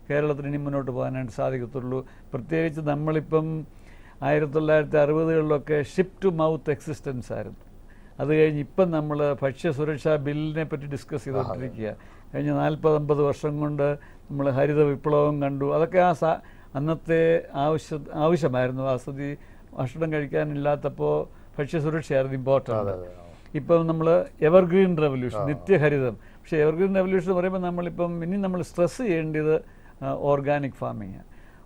കേരളത്തിന് ഇനി മുന്നോട്ട് പോകാനായിട്ട് സാധിക്കത്തുള്ളൂ. പ്രത്യേകിച്ച് നമ്മളിപ്പം 1960കളിലൊക്കെ ഷിപ്പ് ടു മൗത്ത് എക്സിസ്റ്റൻസ് ആയിരുന്നു. അത് കഴിഞ്ഞ് ഇപ്പം നമ്മൾ ഭക്ഷ്യസുരക്ഷാ ബില്ലിനെ പറ്റി ഡിസ്കസ് ചെയ്തുകൊണ്ടിരിക്കുക. കഴിഞ്ഞ 40-50 വർഷം കൊണ്ട് നമ്മൾ ഹരിത വിപ്ലവം കണ്ടു. അതൊക്കെ അന്നത്തെ ആവശ്യമായിരുന്നു. വാസ്തവത്തിൽ ഭക്ഷണം കഴിക്കാനില്ലാത്തപ്പോൾ ഭക്ഷ്യസുരക്ഷയായിരുന്നു ഇമ്പോർട്ടൻ്റ്. ഇപ്പം നമ്മൾ എവർഗ്രീൻ റെവല്യൂഷൻ, നിത്യഹരിതം. പക്ഷേ എവർഗ്രീൻ റെവല്യൂഷൻ എന്ന് പറയുമ്പോൾ നമ്മൾ സ്ട്രെസ് ചെയ്യേണ്ടത് ഓർഗാനിക് ഫാമിങ്.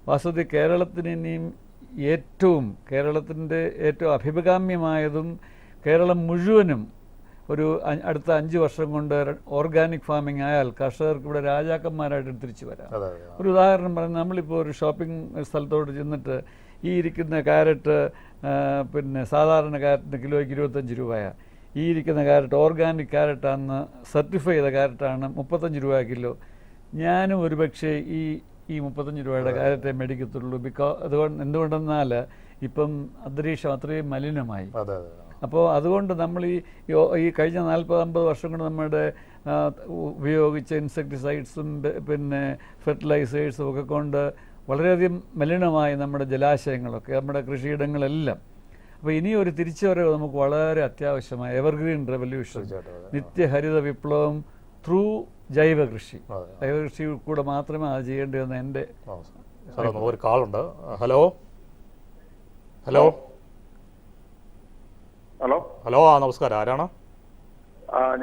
വാസ്തവത്തിൽ കേരളത്തിൻ്റെ ഏറ്റവും അഭികാമ്യമായതും കേരളം മുഴുവനും അടുത്ത 5 വർഷം കൊണ്ട് ഓർഗാനിക് ഫാമിംഗ് ആയാൽ കർഷകർക്ക് ഇവിടെ രാജാക്കന്മാരായിട്ട് തിരിച്ചു വരാം. ഒരു ഉദാഹരണം പറഞ്ഞാൽ, നമ്മളിപ്പോൾ ഒരു ഷോപ്പിംഗ് സ്ഥലത്തോട്ട് ചെന്നിട്ട് ഈ ഇരിക്കുന്ന ക്യാരറ്റ് പിന്നെ സാധാരണ ക്യാരറ്റിന് കിലോയ്ക്ക് 25 രൂപയാണ്. ഈ ഇരിക്കുന്ന ക്യാരറ്റ് ഓർഗാനിക് ക്യാരറ്റാണെന്ന് സർട്ടിഫൈ ചെയ്ത ക്യാരറ്റാണ് 35 രൂപ കിലോ. ഞാനും ഒരുപക്ഷെ ഈ 35 രൂപയുടെ ക്യാരറ്റേ മേടിക്കത്തുള്ളൂ. അതുകൊണ്ട് എന്തുകൊണ്ടെന്നാൽ ഇപ്പം അന്തരീക്ഷം അത്രയും മലിനമായി. അപ്പോൾ അതുകൊണ്ട് നമ്മൾ ഈ കഴിഞ്ഞ 40-50 വർഷം കൊണ്ട് നമ്മുടെ ഉപയോഗിച്ച ഇൻസെക്ടിസൈഡ്സും പിന്നെ ഫെർട്ടിലൈസേഴ്സും ഒക്കെ കൊണ്ട് വളരെയധികം മലിനമായി നമ്മുടെ ജലാശയങ്ങളൊക്കെ, നമ്മുടെ കൃഷിയിടങ്ങളെല്ലാം. അപ്പോൾ ഇനിയൊരു തിരിച്ചുവരവ് നമുക്ക് വളരെ അത്യാവശ്യമായ എവർഗ്രീൻ റെവല്യൂഷൻ, നിത്യഹരിത വിപ്ലവം ത്രൂ ജൈവ കൃഷി. ജൈവ കൃഷി കൂടെ മാത്രമേ അത് ചെയ്യേണ്ടതെന്ന് എൻ്റെ ഒരു കാളുണ്ട്. ഹലോ ഹലോ ഹലോ ഹലോ ആ നമസ്കാരം, ആരാണ്?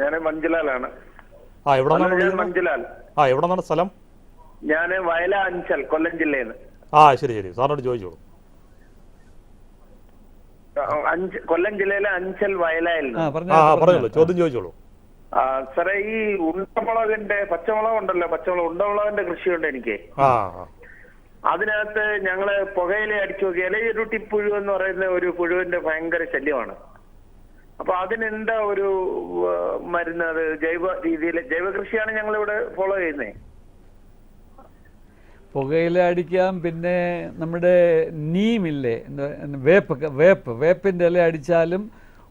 ഞാൻ മഞ്ജുലാലാണ്. എവിടെ മഞ്ജുലാൽ. എവിടെ നിന്നാണ് സ്ഥലം? ഞാൻ വയല അഞ്ചൽ, കൊല്ലം ജില്ലയിൽ നിന്ന്. ശരി സാറിനോട് ചോദിച്ചോളൂ. കൊല്ലം ജില്ലയിലെ അഞ്ചൽ വയലയിൽ പറഞ്ഞോളൂ, ചോദ്യം ചോദിച്ചോളൂ. സാറേ, ഈ ഉണ്ടമുളകിന്റെ പച്ചമുളക് ഉണ്ടല്ലോ, ഉണ്ടമുളകിന്റെ കൃഷിയുണ്ട് എനിക്ക്. അതിനകത്ത് ഞങ്ങള് പുകയില അടിച്ചു നോക്കിയാൽ ഇരുട്ടിപ്പുഴു എന്ന് പറയുന്ന ഒരു പുഴുവിന്റെ ഭയങ്കര ശല്യമാണ്. അപ്പൊ അതിനെന്താ ഒരു മരുന്ന്? അത് ജൈവ രീതിയിൽ, ജൈവ കൃഷിയാണ് ഞങ്ങളിവിടെ ഫോളോ ചെയ്യുന്നത്. പുകയില അടിക്കാം, പിന്നെ നമ്മുടെ നീമില്ലേ, വേപ്പിൻ്റെ ഇല അടിച്ചാലും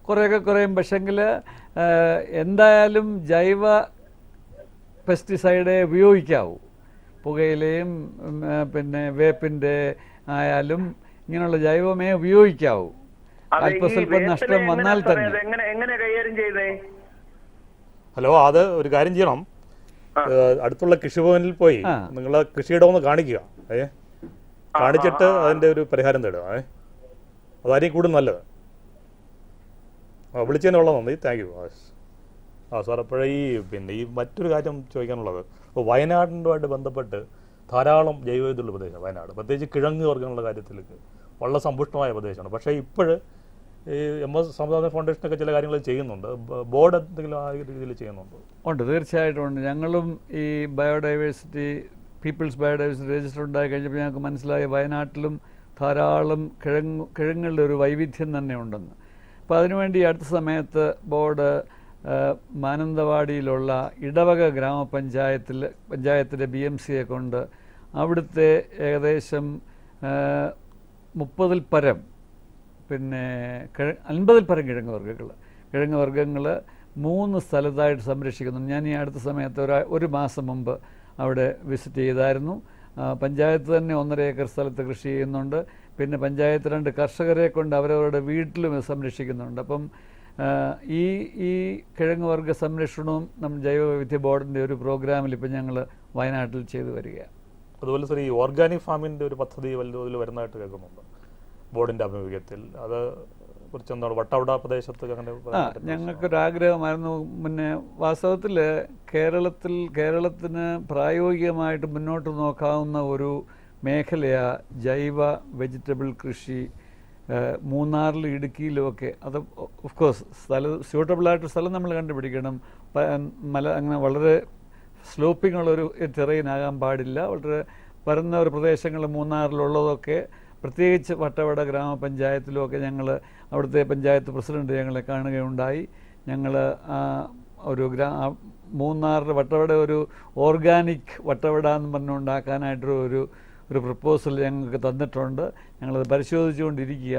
കുറേയൊക്കെ കുറയും. പക്ഷെങ്കിൽ എന്തായാലും ജൈവ പെസ്റ്റിസൈഡേ ഉപയോഗിക്കാവൂ. പുകയിലയും പിന്നെ വേപ്പിൻ്റെ ആയാലും ഇങ്ങനെയുള്ള ജൈവമേ ഉപയോഗിക്കാവൂ. അല്പസ്വല്പം നഷ്ടം വന്നാൽ തന്നെ. ഹലോ, അത് ഒരു കാര്യം ചെയ്യണം, അടുത്തുള്ള കൃഷിഭവനിൽ പോയി നിങ്ങളെ കൃഷിയിടം ഒന്ന് കാണിക്കുക. കാണിച്ചിട്ട് അതിൻ്റെ ഒരു പരിഹാരം തേടുക. അതായിരിക്കും കൂടുതൽ നല്ലത്. വിളിച്ചതിനുള്ള നന്ദി, താങ്ക് യു. സാർ, അപ്പോഴേ ഈ മറ്റൊരു കാര്യം ചോദിക്കാനുള്ളത്, ഇപ്പോൾ വയനാടിനുമായിട്ട് ബന്ധപ്പെട്ട് ധാരാളം ജൈവവിദ്യയുള്ള പ്രദേശമാണ് വയനാട്, പ്രത്യേകിച്ച് കിഴങ്ങ് വർഗ്ഗങ്ങളുടെ കാര്യത്തിലേക്ക് വളരെ സമ്പുഷ്ടമായ പ്രദേശമാണ്. പക്ഷേ ഇപ്പോൾ ഈ MS സ്വാമിനാഥൻ ഫൗണ്ടേഷനൊക്കെ ചില കാര്യങ്ങൾ ചെയ്യുന്നുണ്ട്. ബോർഡ് എന്തെങ്കിലും ആ രീതിയിൽ ചെയ്യുന്നുണ്ടോ? ഉണ്ട്, തീർച്ചയായിട്ടും ഉണ്ട്. ഞങ്ങളും ഈ ബയോഡൈവേഴ്സിറ്റി, പീപ്പിൾസ് ബയോഡൈവേഴ്സിറ്റി രജിസ്റ്റർ ഉണ്ടായി കഴിഞ്ഞപ്പോൾ ഞങ്ങൾക്ക് മനസ്സിലായി വയനാട്ടിലും ധാരാളം കിഴങ്ങുകളുടെ ഒരു വൈവിധ്യം തന്നെ ഉണ്ടെന്ന്. അപ്പോൾ അതിനുവേണ്ടി അടുത്ത സമയത്ത് ബോർഡ് മാനന്തവാടിയിലുള്ള ഇടവക പഞ്ചായത്തിലെ BMCയെ കൊണ്ട് അവിടുത്തെ ഏകദേശം 30-ൽ പരം പിന്നെ 50-ൽ പരം കിഴങ്ങ് വർഗ്ഗങ്ങൾ 3 സ്ഥലത്തായിട്ട് സംരക്ഷിക്കുന്നു. ഞാൻ ഈ അടുത്ത സമയത്ത് ഒരു മാസം മുമ്പ് അവിടെ വിസിറ്റ് ചെയ്തായിരുന്നു. പഞ്ചായത്ത് തന്നെ 1.5 ഏക്കർ സ്ഥലത്ത് കൃഷി ചെയ്യുന്നുണ്ട്. പിന്നെ പഞ്ചായത്ത് 2 കർഷകരെ കൊണ്ട് അവരവരുടെ വീട്ടിലും സംരക്ഷിക്കുന്നുണ്ട്. അപ്പം ഈ കിഴങ്ങ് വർഗ്ഗ സംരക്ഷണവും നമ്മൾ ജൈവവൈവിധ്യ ബോർഡിൻ്റെ ഒരു പ്രോഗ്രാമിൽ ഇപ്പം ഞങ്ങൾ വയനാട്ടിൽ ചെയ്തു വരികയാണ്. അതുപോലെ സാർ, ഈ ഓർഗാനിക് ഫാമിൻ്റെ ഒരു പദ്ധതി വലുതോതിൽ വരുന്നതായിട്ട് കേൾക്കുന്നുണ്ട് ബോർഡിൻ്റെ ആഭിമുഖ്യത്തിൽ. അത് കുറിച്ച് എന്താണ് വട്ടവട പ്രദേശത്ത് അങ്ങനെ? ഞങ്ങൾക്കൊരാഗ്രഹമായിരുന്നു. പിന്നെ വാസ്തവത്തിൽ കേരളത്തിന് പ്രായോഗികമായിട്ട് മുന്നോട്ട് നോക്കാവുന്ന ഒരു മേഖലയാണ് ജൈവ വെജിറ്റബിൾ കൃഷി. മൂന്നാറിലും ഇടുക്കിയിലുമൊക്കെ. അത് ഓഫ് കോഴ്സ് സ്യൂട്ടബിളായിട്ട് സ്ഥലം നമ്മൾ കണ്ടുപിടിക്കണം. അങ്ങനെ വളരെ സ്ലോപ്പിംഗ് ഉള്ളൊരു ടെറൈൻ ആകാൻ പാടില്ല. വളരെ പരന്ന ഒരു പ്രദേശങ്ങൾ മൂന്നാറിലുള്ളതൊക്കെ, പ്രത്യേകിച്ച് വട്ടവട ഗ്രാമപഞ്ചായത്തിലുമൊക്കെ ഞങ്ങൾ അവിടുത്തെ പഞ്ചായത്ത് പ്രസിഡന്റ് ഞങ്ങളെ കാണുകയുണ്ടായി. ഞങ്ങൾ ഒരു മൂന്നാറിൽ വട്ടവട ഒരു ഓർഗാനിക് വട്ടവട എന്ന് പറഞ്ഞുണ്ടാക്കാനായിട്ടൊരു പ്രപ്പോസൽ ഞങ്ങൾക്ക് തന്നിട്ടുണ്ട്. ഞങ്ങളത് പരിശോധിച്ചുകൊണ്ടിരിക്കുക.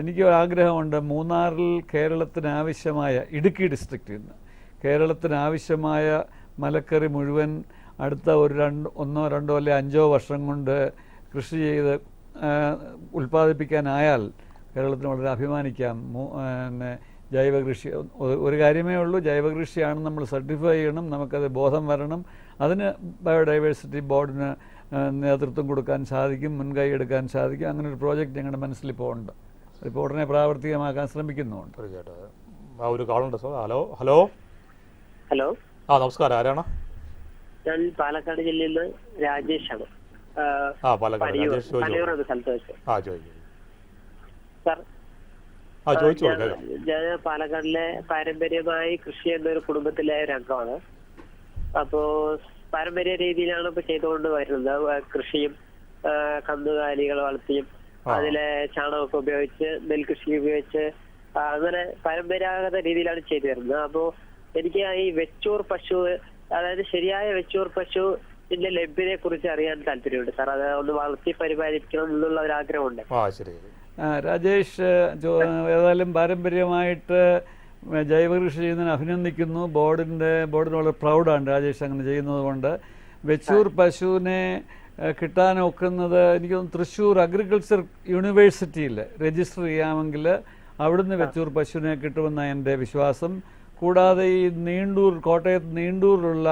എനിക്ക് ആഗ്രഹമുണ്ട്, മൂന്നാറിൽ കേരളത്തിനാവശ്യമായ, ഇടുക്കി ഡിസ്ട്രിക്റ്റിൽ നിന്ന് കേരളത്തിനാവശ്യമായ മലക്കറി മുഴുവൻ അടുത്ത ഒരു 1-2 അല്ലെങ്കിൽ 5 വർഷം കൊണ്ട് കൃഷി ചെയ്ത് ഉൽപ്പാദിപ്പിക്കാനായാൽ കേരളത്തിന് വളരെ അഭിമാനിക്കാം. ജൈവ കൃഷി ഒരു കാര്യമേ ഉള്ളൂ, ജൈവ കൃഷിയാണ് നമ്മൾ സർട്ടിഫൈ ചെയ്യണം, നമുക്കത് ബോധം വരണം. അതിന് ബയോഡൈവേഴ്സിറ്റി ബോർഡിന് നേതൃത്വം കൊടുക്കാൻ സാധിക്കും, മുൻകൈ എടുക്കാൻ സാധിക്കും. അങ്ങനെ ഒരു പ്രോജക്റ്റ് ഞങ്ങളുടെ മനസ്സിലിപ്പോൾ ഉണ്ട്. അതിപ്പോൾ ഉടനെ പ്രാവർത്തികമാക്കാൻ ശ്രമിക്കുന്നുണ്ട്. ഒരു കോളുണ്ട് സാർ. ഹലോ ഹലോ ഹലോ നമസ്കാരം, ആരാണ്? ഞാൻ പാലക്കാട് ജില്ലയിൽ നിന്ന് രാജേഷാണ്. പാലക്കാട് രാജേഷ്, സ്ഥലത്ത് വെച്ച്. ചോദിക്കും സാർ, ചോദിച്ചോളൂ. ഞാൻ പാലക്കാടിലെ പാരമ്പര്യമായി കൃഷി എന്നൊരു കുടുംബത്തിലെ ഒരു അംഗമാണ്. അപ്പോ പാരമ്പര്യ രീതിയിലാണ് ഇപ്പൊ ചെയ്തുകൊണ്ട് വരുന്നത്. കൃഷിയും കന്നുകാലികൾ വളർത്തിയും അതിലെ ചാണകമൊക്കെ ഉപയോഗിച്ച് നെൽകൃഷി ഉപയോഗിച്ച് അങ്ങനെ പരമ്പരാഗത രീതിയിലാണ് ചെയ്തു വരുന്നത്. അപ്പോ എനിക്ക് ഈ വെച്ചൂർ പശു, അതായത് ശരിയായ വെച്ചൂർ പശുവിന്റെ ലഭ്യതയെ കുറിച്ച് അറിയാൻ താല്പര്യമുണ്ട് സാർ. അത് ഒന്ന് വളർത്തി പരിപാലിക്കണം എന്നുള്ള ഒരു ആഗ്രഹമുണ്ട്. രാജേഷ്, ഏതായാലും പാരമ്പര്യമായിട്ട് ജൈവ കൃഷി ചെയ്യുന്നതിന് അഭിനന്ദിക്കുന്നു. ബോർഡിന് വളരെ പ്രൗഡാണ് രാജേഷ് അങ്ങനെ ചെയ്യുന്നത് കൊണ്ട്. വെച്ചൂർ പശുവിനെ കിട്ടാനൊക്കുന്നത് എനിക്ക് തോന്നുന്നു തൃശ്ശൂർ അഗ്രികൾച്ചർ യൂണിവേഴ്സിറ്റിയിൽ രജിസ്റ്റർ ചെയ്യാമെങ്കിൽ അവിടുന്ന് വെച്ചൂർ പശുവിനെ കിട്ടുമെന്നാണ് എൻ്റെ വിശ്വാസം. കൂടാതെ ഈ നീണ്ടൂർ, കോട്ടയത്ത് നീണ്ടൂരിലുള്ള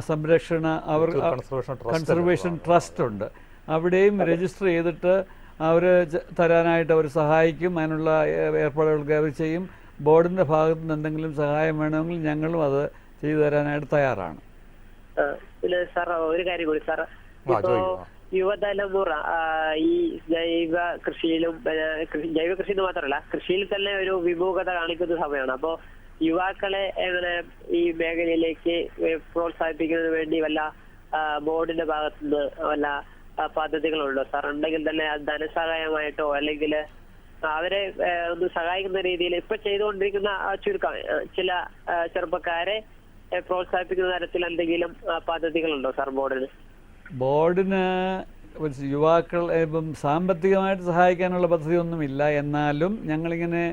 സംരക്ഷണ കൺസർവേഷൻ ട്രസ്റ്റ് ഉണ്ട്. അവിടെയും രജിസ്റ്റർ ചെയ്തിട്ട് അവർ തരാനായിട്ട് അവർ സഹായിക്കും. അതിനുള്ള ഏർപ്പാടുകൾക്ക് അവർ ചെയ്യും. ബോർഡിൻ്റെ ഭാഗത്തു നിന്ന് എന്തെങ്കിലും സഹായം വേണമെങ്കിൽ ഞങ്ങളും അത് ചെയ്തു തരാനായിട്ട് തയ്യാറാണ്. പിന്നെ സാർ ഒരു കാര്യം കൂടി സാർ, ഇപ്പോ യുവതലമുറ ഈ ജൈവ കൃഷിയിലും ജൈവ കൃഷി എന്ന് മാത്രമല്ല കൃഷിയിൽ തന്നെ ഒരു വിമുഖത കാണിക്കുന്ന സമയമാണ്. അപ്പോ യുവാക്കളെ എങ്ങനെ ഈ മേഖലയിലേക്ക് പ്രോത്സാഹിപ്പിക്കുന്നതിന് വേണ്ടി വല്ല ബോർഡിന്റെ ഭാഗത്തുനിന്ന് വല്ല പദ്ധതികളുണ്ടോ സാർ? ഉണ്ടെങ്കിൽ തന്നെ ധനസഹായമായിട്ടോ അല്ലെങ്കിൽ അവരെ ഒന്ന് സഹായിക്കുന്ന രീതിയിൽ ഇപ്പൊ ചെയ്തുകൊണ്ടിരിക്കുന്ന ചുരുക്കം ചില ചെറുപ്പക്കാരെ പ്രോത്സാഹിപ്പിക്കുന്ന തരത്തിൽ എന്തെങ്കിലും പദ്ധതികളുണ്ടോ സാർ ബോർഡിന്? ബോർഡിന് യുവാക്കൾ ഇപ്പം സാമ്പത്തികമായിട്ട് സഹായിക്കാനുള്ള പദ്ധതിയൊന്നുമില്ല. എന്നാലും ഞങ്ങളിങ്ങനെ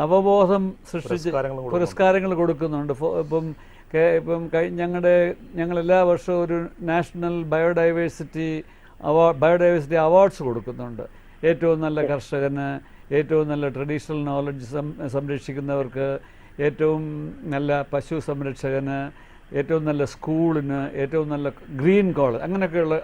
അവബോധം സൃഷ്ടിച്ച് പുരസ്കാരങ്ങൾ കൊടുക്കുന്നുണ്ട്. ഇപ്പം ഞങ്ങളെല്ലാ വർഷവും ഒരു നാഷണൽ ബയോഡൈവേഴ്സിറ്റി അവാർഡ്സ് കൊടുക്കുന്നുണ്ട്. ഏറ്റവും നല്ല കർഷകന്, ഏറ്റവും നല്ല ട്രഡീഷണൽ നോളജ് സംരക്ഷിക്കുന്നവർക്ക്, ഏറ്റവും നല്ല പശു സംരക്ഷകന്, ഏറ്റവും നല്ല സ്കൂളിന്, ഏറ്റവും നല്ല ഗ്രീൻ കോളേജ്, അങ്ങനെയൊക്കെയുള്ള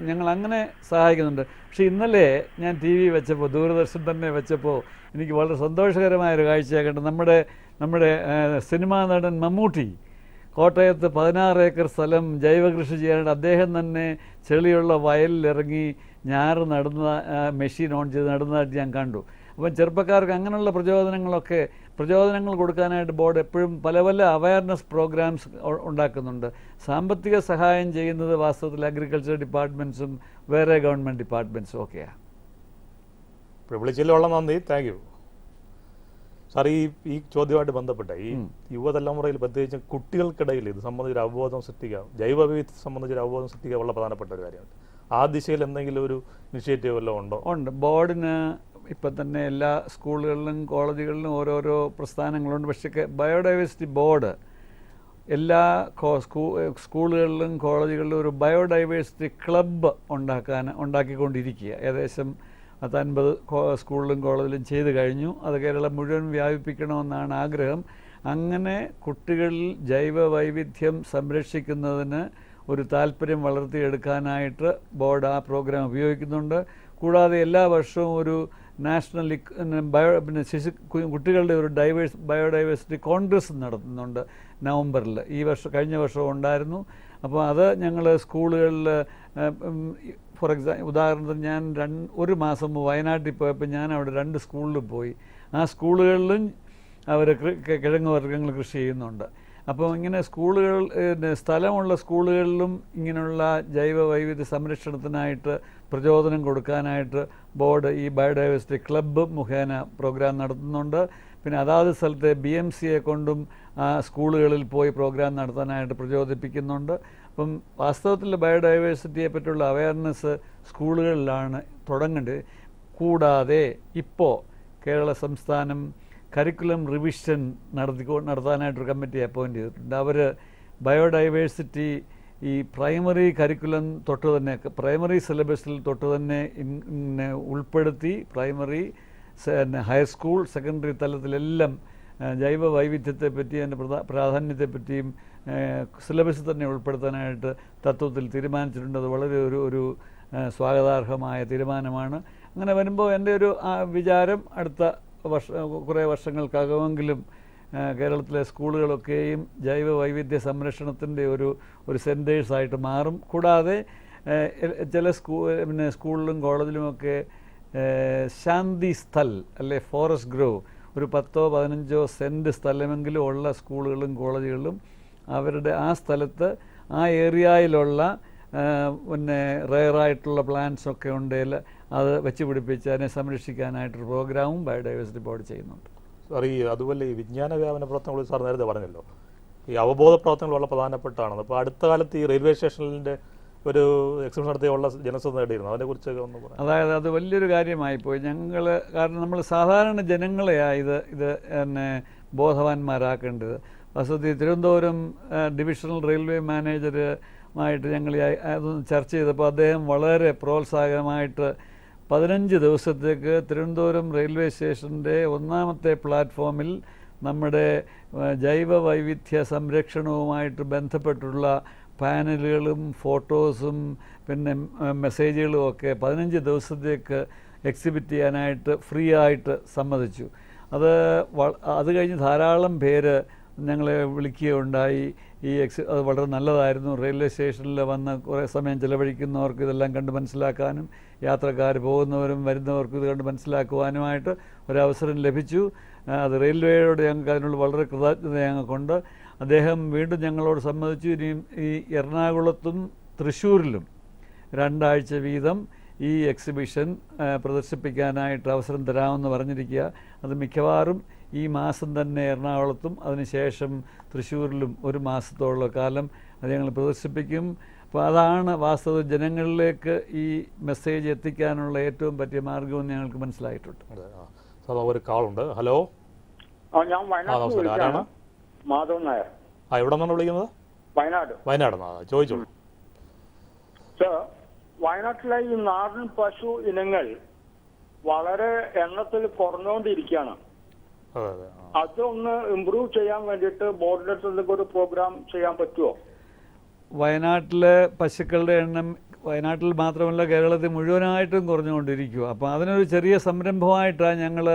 ഞങ്ങളങ്ങനെ സഹായിക്കുന്നുണ്ട്. പക്ഷേ ഇന്നലെ ഞാൻ ടി വി വെച്ചപ്പോൾ, ദൂരദർശൻ തന്നെ വെച്ചപ്പോൾ എനിക്ക് വളരെ സന്തോഷകരമായൊരു കാഴ്ചയാക്കട്ടെ. നമ്മുടെ സിനിമാ നടൻ മമ്മൂട്ടി കോട്ടയത്ത് 16 ഏക്കർ സ്ഥലം ജൈവ കൃഷി ചെയ്യാനായിട്ട് അദ്ദേഹം തന്നെ ചെളിയുള്ള വയലിലിറങ്ങി ഞാറ് നടുന്ന മെഷീൻ ഓൺ ചെയ്ത് നടുന്നതായിട്ട് ഞാൻ കണ്ടു. അപ്പം ചെറുപ്പക്കാർക്ക് അങ്ങനെയുള്ള പ്രചോദനങ്ങൾ കൊടുക്കാനായിട്ട് ബോർഡ് എപ്പോഴും പല പല അവയർനെസ് പ്രോഗ്രാംസ് ഉണ്ടാക്കുന്നുണ്ട്. സാമ്പത്തിക സഹായം ചെയ്യുന്നത് വാസ്തവത്തിൽ അഗ്രികൾച്ചർ ഡിപ്പാർട്ട്മെൻറ്റ്സും വേറെ ഗവൺമെൻറ് ഡിപ്പാർട്ട്മെൻറ്റ്സും ഒക്കെയാണ്. വിളിച്ചതിലുള്ള നന്ദി, താങ്ക് യു സാർ. ഈ ചോദ്യമായിട്ട് ബന്ധപ്പെട്ട ഈ യുവതലമുറയിൽ പ്രത്യേകിച്ച് കുട്ടികൾക്കിടയിൽ ഇത് സംബന്ധിച്ചൊരു അവബോധം സൃഷ്ടിക്കുക, ജൈവവൈവിധ്യത്തെ സംബന്ധിച്ചൊരു അവബോധം സൃഷ്ടിക്കുക വളരെ പ്രധാനപ്പെട്ട ഒരു കാര്യമാണ്. ആ ദിശയിൽ എന്തെങ്കിലും ഒരു ഇനിഷ്യേറ്റീവ് വല്ലതും ഉണ്ടോ? ഉണ്ട്. ബോർഡിന് ഇപ്പം തന്നെ എല്ലാ സ്കൂളുകളിലും കോളേജുകളിലും ഓരോരോ പ്രസ്ഥാനങ്ങളുണ്ട്. പക്ഷേ ബയോഡൈവേഴ്സിറ്റി ബോർഡ് എല്ലാ സ്കൂളുകളിലും കോളേജുകളിലും ഒരു ബയോഡൈവേഴ്സിറ്റി ക്ലബ്ബ് ഉണ്ടാക്കിക്കൊണ്ടിരിക്കുക. ഏകദേശം 50 സ്കൂളിലും കോളേജിലും ചെയ്തു കഴിഞ്ഞു. അത് കേരളം മുഴുവൻ വ്യാപിപ്പിക്കണമെന്നാണ് ആഗ്രഹം. അങ്ങനെ കുട്ടികളിൽ ജൈവ വൈവിധ്യം സംരക്ഷിക്കുന്നതിന് ഒരു താല്പര്യം വളർത്തിയെടുക്കാനായിട്ട് ബോർഡ് ആ പ്രോഗ്രാം ഉപയോഗിക്കുന്നുണ്ട്. കൂടാതെ എല്ലാ വർഷവും ഒരു നാഷണൽ കുട്ടികളുടെ ഒരു ബയോഡൈവേഴ്സിറ്റി കോൺഗ്രസ് നടത്തുന്നുണ്ട് നവംബറിൽ. കഴിഞ്ഞ വർഷവും ഉണ്ടായിരുന്നു. അപ്പോൾ അത് ഞങ്ങൾ സ്കൂളുകളിൽ, ഉദാഹരണത്തിന് ഞാൻ ഒരു മാസം വയനാട്ടിൽ പോയപ്പോൾ ഞാൻ അവിടെ 2 സ്കൂളിൽ പോയി. ആ സ്കൂളുകളിലും അവർ കിഴങ്ങ് വർഗ്ഗങ്ങൾ കൃഷി ചെയ്യുന്നുണ്ട്. അപ്പോൾ ഇങ്ങനെ സ്ഥലമുള്ള സ്കൂളുകളിലും ഇങ്ങനെയുള്ള ജൈവ വൈവിധ്യ സംരക്ഷണത്തിനായിട്ട് പ്രചോദനം കൊടുക്കാനായിട്ട് ബോർഡ് ഈ ബയോഡൈവേഴ്സിറ്റി ക്ലബ്ബ് മുഖേന പ്രോഗ്രാം നടത്തുന്നുണ്ട്. പിന്നെ അതാത് സ്ഥലത്തെ BMCയെ കൊണ്ടും സ്കൂളുകളിൽ പോയി പ്രോഗ്രാം നടത്താനായിട്ട് പ്രചോദിപ്പിക്കുന്നുണ്ട്. അപ്പം വാസ്തവത്തിൽ ബയോഡൈവേഴ്സിറ്റിയെ പറ്റിയുള്ള അവയർനെസ് സ്കൂളുകളിലാണ് തുടങ്ങേണ്ടത്. കൂടാതെ ഇപ്പോൾ കേരള സംസ്ഥാനം കരിക്കുലം റിവിഷൻ നടത്താനായിട്ടൊരു കമ്മിറ്റി അപ്പോയിൻ്റ് ചെയ്തിട്ടുണ്ട്. അവർ ബയോഡൈവേഴ്സിറ്റി ഈ പ്രൈമറി കരിക്കുലം തൊട്ട് തന്നെ, പ്രൈമറി സിലബസിൽ തൊട്ട് തന്നെ ഉൾപ്പെടുത്തി പ്രൈമറി, ഹൈസ്കൂൾ, സെക്കൻഡറി തലത്തിലെല്ലാം ജൈവ വൈവിധ്യത്തെപ്പറ്റി, അതിൻ്റെ പ്രാധാന്യത്തെപ്പറ്റിയും സിലബസിൽ തന്നെ ഉൾപ്പെടുത്താനായിട്ട് തത്വത്തിൽ തീരുമാനിച്ചിട്ടുണ്ട്. അത് വളരെ ഒരു സ്വാഗതാർഹമായ തീരുമാനമാണ്. അങ്ങനെ വരുമ്പോൾ എൻ്റെ ഒരു വിചാരം അടുത്ത കുറേ വർഷങ്ങൾക്കകമെങ്കിലും കേരളത്തിലെ സ്കൂളുകളൊക്കെയും ജൈവ വൈവിധ്യ സംരക്ഷണത്തിൻ്റെ ഒരു സെൻറ്റേഴ്സായിട്ട് മാറും. കൂടാതെ ചില സ്കൂളിലും കോളേജിലുമൊക്കെ ശാന്തി സ്ഥൽ അല്ലെ ഫോറസ്റ്റ് ഗ്രോ, ഒരു 10-15 സെൻറ്റ് സ്ഥലമെങ്കിലും ഉള്ള സ്കൂളുകളും കോളേജുകളിലും അവരുടെ ആ സ്ഥലത്ത് ആ ഏരിയയിലുള്ള പിന്നെ റെയറായിട്ടുള്ള പ്ലാന്റ്സൊക്കെ ഉണ്ടെങ്കിൽ അത് വെച്ച് പിടിപ്പിച്ച് അതിനെ സംരക്ഷിക്കാനായിട്ടൊരു പ്രോഗ്രാമും ബയോഡൈവേഴ്സിറ്റി ബോർഡ് ചെയ്യുന്നുണ്ട്. സാർ, അതുപോലെ ഈ വിജ്ഞാന വ്യാപന പ്രവർത്തനങ്ങൾ സാർ നേരത്തെ പറഞ്ഞല്ലോ, ഈ അവബോധ പ്രവർത്തനങ്ങൾ വളരെ പ്രധാനപ്പെട്ടാണ്. അപ്പോൾ അടുത്ത കാലത്ത് ഈ റെയിൽവേ സ്റ്റേഷനിൻ്റെ ഒരു എക്സിബിഷൻ നടത്തിയുള്ള ജനശ്രദ്ധ നേടിയിരുന്നു, അതിനെക്കുറിച്ചൊക്കെ ഒന്ന് പറയാം. അതായത് അത് വലിയൊരു കാര്യമായിപ്പോയി കാരണം നമ്മൾ സാധാരണ ജനങ്ങളെയാണ് ഇത് പിന്നെ ബോധവാന്മാരാക്കേണ്ടത്. വസ്തുതി തിരുവനന്തപുരം ഡിവിഷണൽ റെയിൽവേ മാനേജറുമായിട്ട് ഞങ്ങൾ അതൊന്ന് ചർച്ച ചെയ്തപ്പോൾ അദ്ദേഹം വളരെ പ്രോത്സാഹനമായിട്ട് 15 ദിവസത്തേക്ക് തിരുവനന്തപുരം റെയിൽവേ സ്റ്റേഷൻ്റെ 1ാമത്തെ പ്ലാറ്റ്ഫോമിൽ നമ്മുടെ ജൈവ വൈവിധ്യ സംരക്ഷണവുമായിട്ട് ബന്ധപ്പെട്ടുള്ള പാനലുകളും ഫോട്ടോസും പിന്നെ മെസ്സേജുകളും ഒക്കെ 15 ദിവസത്തേക്ക് എക്സിബിറ്റ് ചെയ്യാനായിട്ട് ഫ്രീ ആയിട്ട് സമ്മതിച്ചു. അത് കഴിഞ്ഞ് ധാരാളം പേര് ഞങ്ങളെ വിളിക്കുകയുണ്ടായി. അത് വളരെ നല്ലതായിരുന്നു. റെയിൽവേ സ്റ്റേഷനിൽ വന്ന് കുറേ സമയം ചിലവഴിക്കുന്നവർക്ക് ഇതെല്ലാം കണ്ട് മനസ്സിലാക്കാനും യാത്രക്കാർ പോകുന്നവരും വരുന്നവർക്കും ഇത് കണ്ട് മനസ്സിലാക്കുവാനുമായിട്ട് ഒരവസരം ലഭിച്ചു. അത് റെയിൽവേയോട് ഞങ്ങൾക്ക് അതിനുള്ള വളരെ കൃതജ്ഞത ഞങ്ങൾക്കുണ്ട്. അദ്ദേഹം വീണ്ടും ഞങ്ങളോട് സമ്മതിച്ചു ഇനിയും ഈ എറണാകുളത്തും തൃശ്ശൂരിലും 2 ആഴ്ച വീതം ഈ എക്സിബിഷൻ പ്രദർശിപ്പിക്കാനായിട്ട് അവസരം തരാമെന്ന് പറഞ്ഞിരിക്കുക. അത് മിക്കവാറും ഈ മാസം തന്നെ എറണാകുളത്തും അതിനുശേഷം തൃശ്ശൂരിലും 1 മാസത്തോളം കാലം അത് ഞങ്ങൾ പ്രദർശിപ്പിക്കും. അപ്പോൾ അതാണ് വാസ്തവ ജനങ്ങളിലേക്ക് ഈ മെസ്സേജ് എത്തിക്കാനുള്ള ഏറ്റവും പറ്റിയ മാർഗമെന്ന് ഞങ്ങൾക്ക് മനസ്സിലായിട്ടുണ്ട്. ഒരു കാളുണ്ട്. ഹലോ, ഞാൻ വയനാട് മാധവൻ നായർ. എവിടെ നിന്നാണ് വിളിക്കുന്നത്? വയനാട് ചോദിച്ചോളൂ. സർ, വയനാട്ടിലെ ഈ നാടൻ പശു ഇനങ്ങൾ വളരെ എണ്ണത്തിൽ കുറഞ്ഞുകൊണ്ടിരിക്കുകയാണ്. അതൊന്ന് ഇംപ്രൂവ് ചെയ്യാൻ വേണ്ടിയിട്ട് ബോർഡിന്റെ അടുത്ത് ഒരു പ്രോഗ്രാം ചെയ്യാൻ പറ്റുമോ? വയനാട്ടിലെ പശുക്കളുടെ എണ്ണം വയനാട്ടിൽ മാത്രമല്ല കേരളത്തിൽ മുഴുവനായിട്ടും കുറഞ്ഞുകൊണ്ടിരിക്കുക. അപ്പോൾ അതിനൊരു ചെറിയ സംരംഭമായിട്ടാണ് ഞങ്ങൾ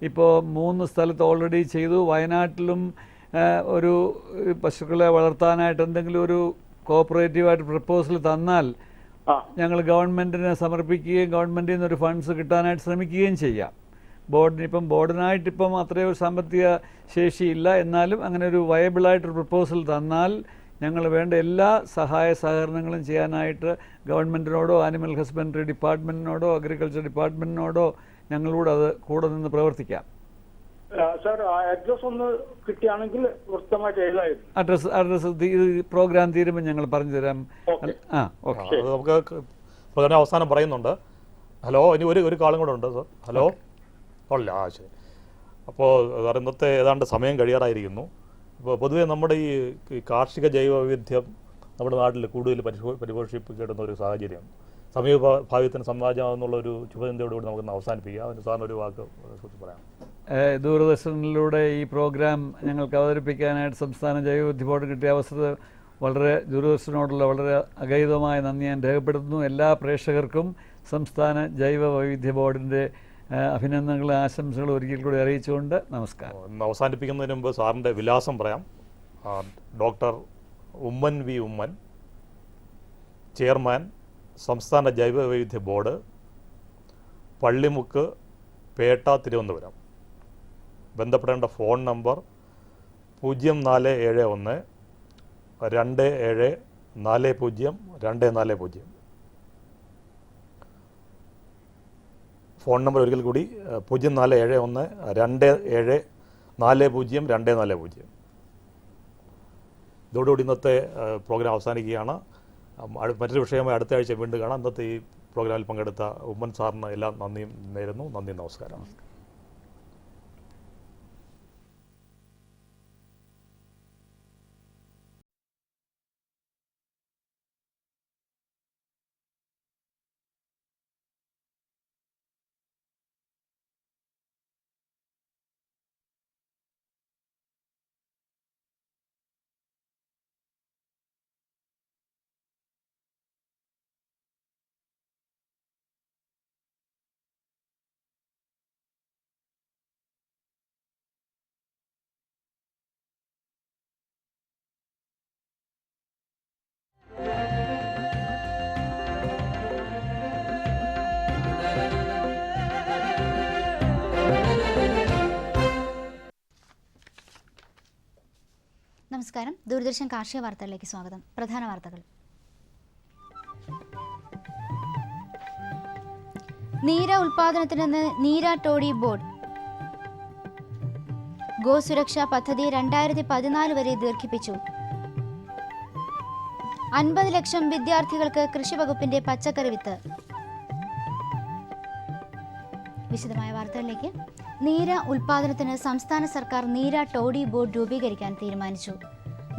ഇപ്പോൾ 3 സ്ഥലത്ത് ഓൾറെഡി ചെയ്തു. വയനാട്ടിലും ഒരു പശുക്കളെ വളർത്താനായിട്ട് എന്തെങ്കിലും ഒരു കോഓപ്പറേറ്റീവായിട്ട് പ്രപ്പോസൽ തന്നാൽ ഞങ്ങൾ ഗവൺമെൻറ്റിനെ സമർപ്പിക്കുകയും ഗവൺമെൻറ്റിൽ നിന്നൊരു ഫണ്ട്സ് കിട്ടാനായിട്ട് ശ്രമിക്കുകയും ചെയ്യാം. ബോർഡിനായിട്ടിപ്പം അത്രയും ഒരു സാമ്പത്തിക ശേഷിയില്ല, എന്നാലും അങ്ങനെ ഒരു വയബിളായിട്ടൊരു പ്രപ്പോസൽ തന്നാൽ ഞങ്ങൾ വേണ്ട എല്ലാ സഹായ സഹകരണങ്ങളും ചെയ്യാനായിട്ട് ഗവൺമെൻറ്റിനോടോ ആനിമൽ ഹസ്ബൻഡറി ഡിപ്പാർട്ട്മെൻറ്റിനോടോ അഗ്രികൾച്ചർ ഡിപ്പാർട്ട്മെൻറ്റിനോടോ ഞങ്ങളോട് അത് കൂടെ നിന്ന് പ്രവർത്തിക്കാം. സർ, അഡ്രസ് ഒന്ന് കിട്ടിയാണെങ്കിൽ വ്യക്തമായിട്ട് എഴുതായിരുന്നു. അഡ്രസ് പ്രോഗ്രാം തീരുമ്പോൾ ഞങ്ങൾ പറഞ്ഞു തരാം. ഓക്കെ, നമുക്ക് പ്രോഗ്രാം അവസാനം പറയുന്നുണ്ട്. ഹലോ, ഇനി ഒരു കാളും കൂടെ ഉണ്ട് സർ. ഹലോ, അല്ല, ശരി. അപ്പോൾ സാർ, ഇന്നത്തെ ഏതാണ്ട് സമയം കഴിയാറായിരിക്കുന്നു. ഇപ്പോൾ പൊതുവേ നമ്മുടെ ഈ കാർഷിക ജൈവ വൈവിധ്യം നമ്മുടെ നാട്ടിൽ കൂടുതൽ പരിപോഷിപ്പിക്കേണ്ടുന്ന ഒരു സാഹചര്യം സമീപഭാവിത്തിന് സമാജമാകുന്നുള്ളൊരു ശുഭചിന്തയോടുകൂടി നമുക്കൊന്ന് അവസാനിപ്പിക്കുക. അതിന് സാറിന് ഒരു വാക്ക് കുറിച്ച് പറയാം. ദൂരദർശനിലൂടെ ഈ പ്രോഗ്രാം ഞങ്ങൾക്ക് അവതരിപ്പിക്കാനായിട്ട് സംസ്ഥാന ജൈവവൈവിധ്യ ബോർഡ് കിട്ടിയ അവസരം ദൂരദർശനോടുള്ള വളരെ അഗൈതമായ നന്ദി ഞാൻ രേഖപ്പെടുത്തുന്നു. എല്ലാ പ്രേക്ഷകർക്കും സംസ്ഥാന ജൈവ വൈവിധ്യ ബോർഡിൻ്റെ അഭിനന്ദനങ്ങളും ആശംസകളും ഒരിക്കൽ കൂടി അറിയിച്ചുകൊണ്ട് നമസ്കാരം. ഇന്ന് അവസാനിപ്പിക്കുന്നതിന് മുമ്പ് സാറിൻ്റെ വിലാസം പറയാം. Doctor Oommen V Oommen, chairman, സംസ്ഥാന ജൈവ വൈവിധ്യ ബോർഡ്, പള്ളിമുക്ക്, പേട്ട, തിരുവനന്തപുരം. ബന്ധപ്പെടേണ്ട ഫോൺ നമ്പർ 0471 27 40 240. ഫോൺ നമ്പർ ഒരിക്കൽ കൂടി 0471 27 40 240. ഇതോടുകൂടി ഇന്നത്തെ പ്രോഗ്രാം അവസാനിക്കുകയാണ്. മറ്റൊരു വിഷയമായി അടുത്ത ആഴ്ച വീണ്ടും കാണാം. ഇന്നത്തെ ഈ പ്രോഗ്രാമിൽ പങ്കെടുത്ത ഉമ്മൻ സാറിന് എല്ലാം നന്ദിയും നേരുന്നു. നന്ദി, നമസ്കാരം. നമസ്കാരം. ദൂരദർശൻ കാർഷിക വാർത്തകളിലേക്ക് സ്വാഗതം. പ്രധാന വാർത്തകൾ. നീര ഉൽപാദനത്തിന് നീര ടോഡി ബോർഡ്. ഗോസുരക്ഷാ പദ്ധതി 2014 വരെ ദീർഘിപ്പിച്ചു. 50 ലക്ഷം വിദ്യാർത്ഥികൾക്ക് കൃഷിവകുപ്പിന്റെ പച്ചക്കറി വിത്ത്. വിശദമായ വാർത്തകളിലേക്ക്. നീര ഉൽപാദനത്തിന് സംസ്ഥാന സർക്കാർ നീര ടോഡി ബോർഡ് രൂപീകരിക്കാൻ തീരുമാനിച്ചു.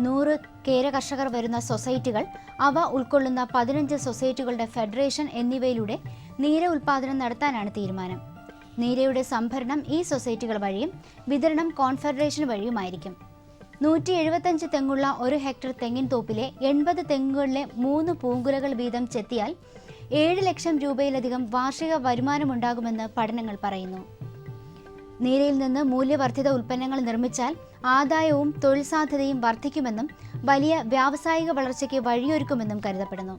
100 കേര കർഷകർ വരുന്ന സൊസൈറ്റികൾ, അവ ഉൾക്കൊള്ളുന്ന 15 സൊസൈറ്റികളുടെ ഫെഡറേഷൻ എന്നിവയിലൂടെ നീര ഉൽപാദനം നടത്താനാണ് തീരുമാനം. നീരയുടെ സംഭരണം ഈ സൊസൈറ്റികൾ വഴിയും വിതരണം കോൺഫെഡറേഷൻ വഴിയുമായിരിക്കും. 175 തെങ്ങുള്ള 1 ഹെക്ടർ തെങ്ങിൻ തോപ്പിലെ 80 തെങ്ങുകളിലെ 3 പൂങ്കുലകൾ വീതം ചെത്തിയാൽ 7 ലക്ഷം രൂപയിലധികം വാർഷിക വരുമാനമുണ്ടാകുമെന്ന് പഠനങ്ങൾ പറയുന്നു. നീരയിൽ നിന്ന് മൂല്യവർദ്ധിത ഉൽപ്പന്നങ്ങൾ നിർമ്മിച്ചാൽ ആദായവും തൊഴിൽ സാധ്യതയും വർദ്ധിക്കുമെന്നും വലിയ വ്യാവസായിക വളർച്ചയ്ക്ക് വഴിയൊരുക്കുമെന്നും കരുതപ്പെടുന്നു.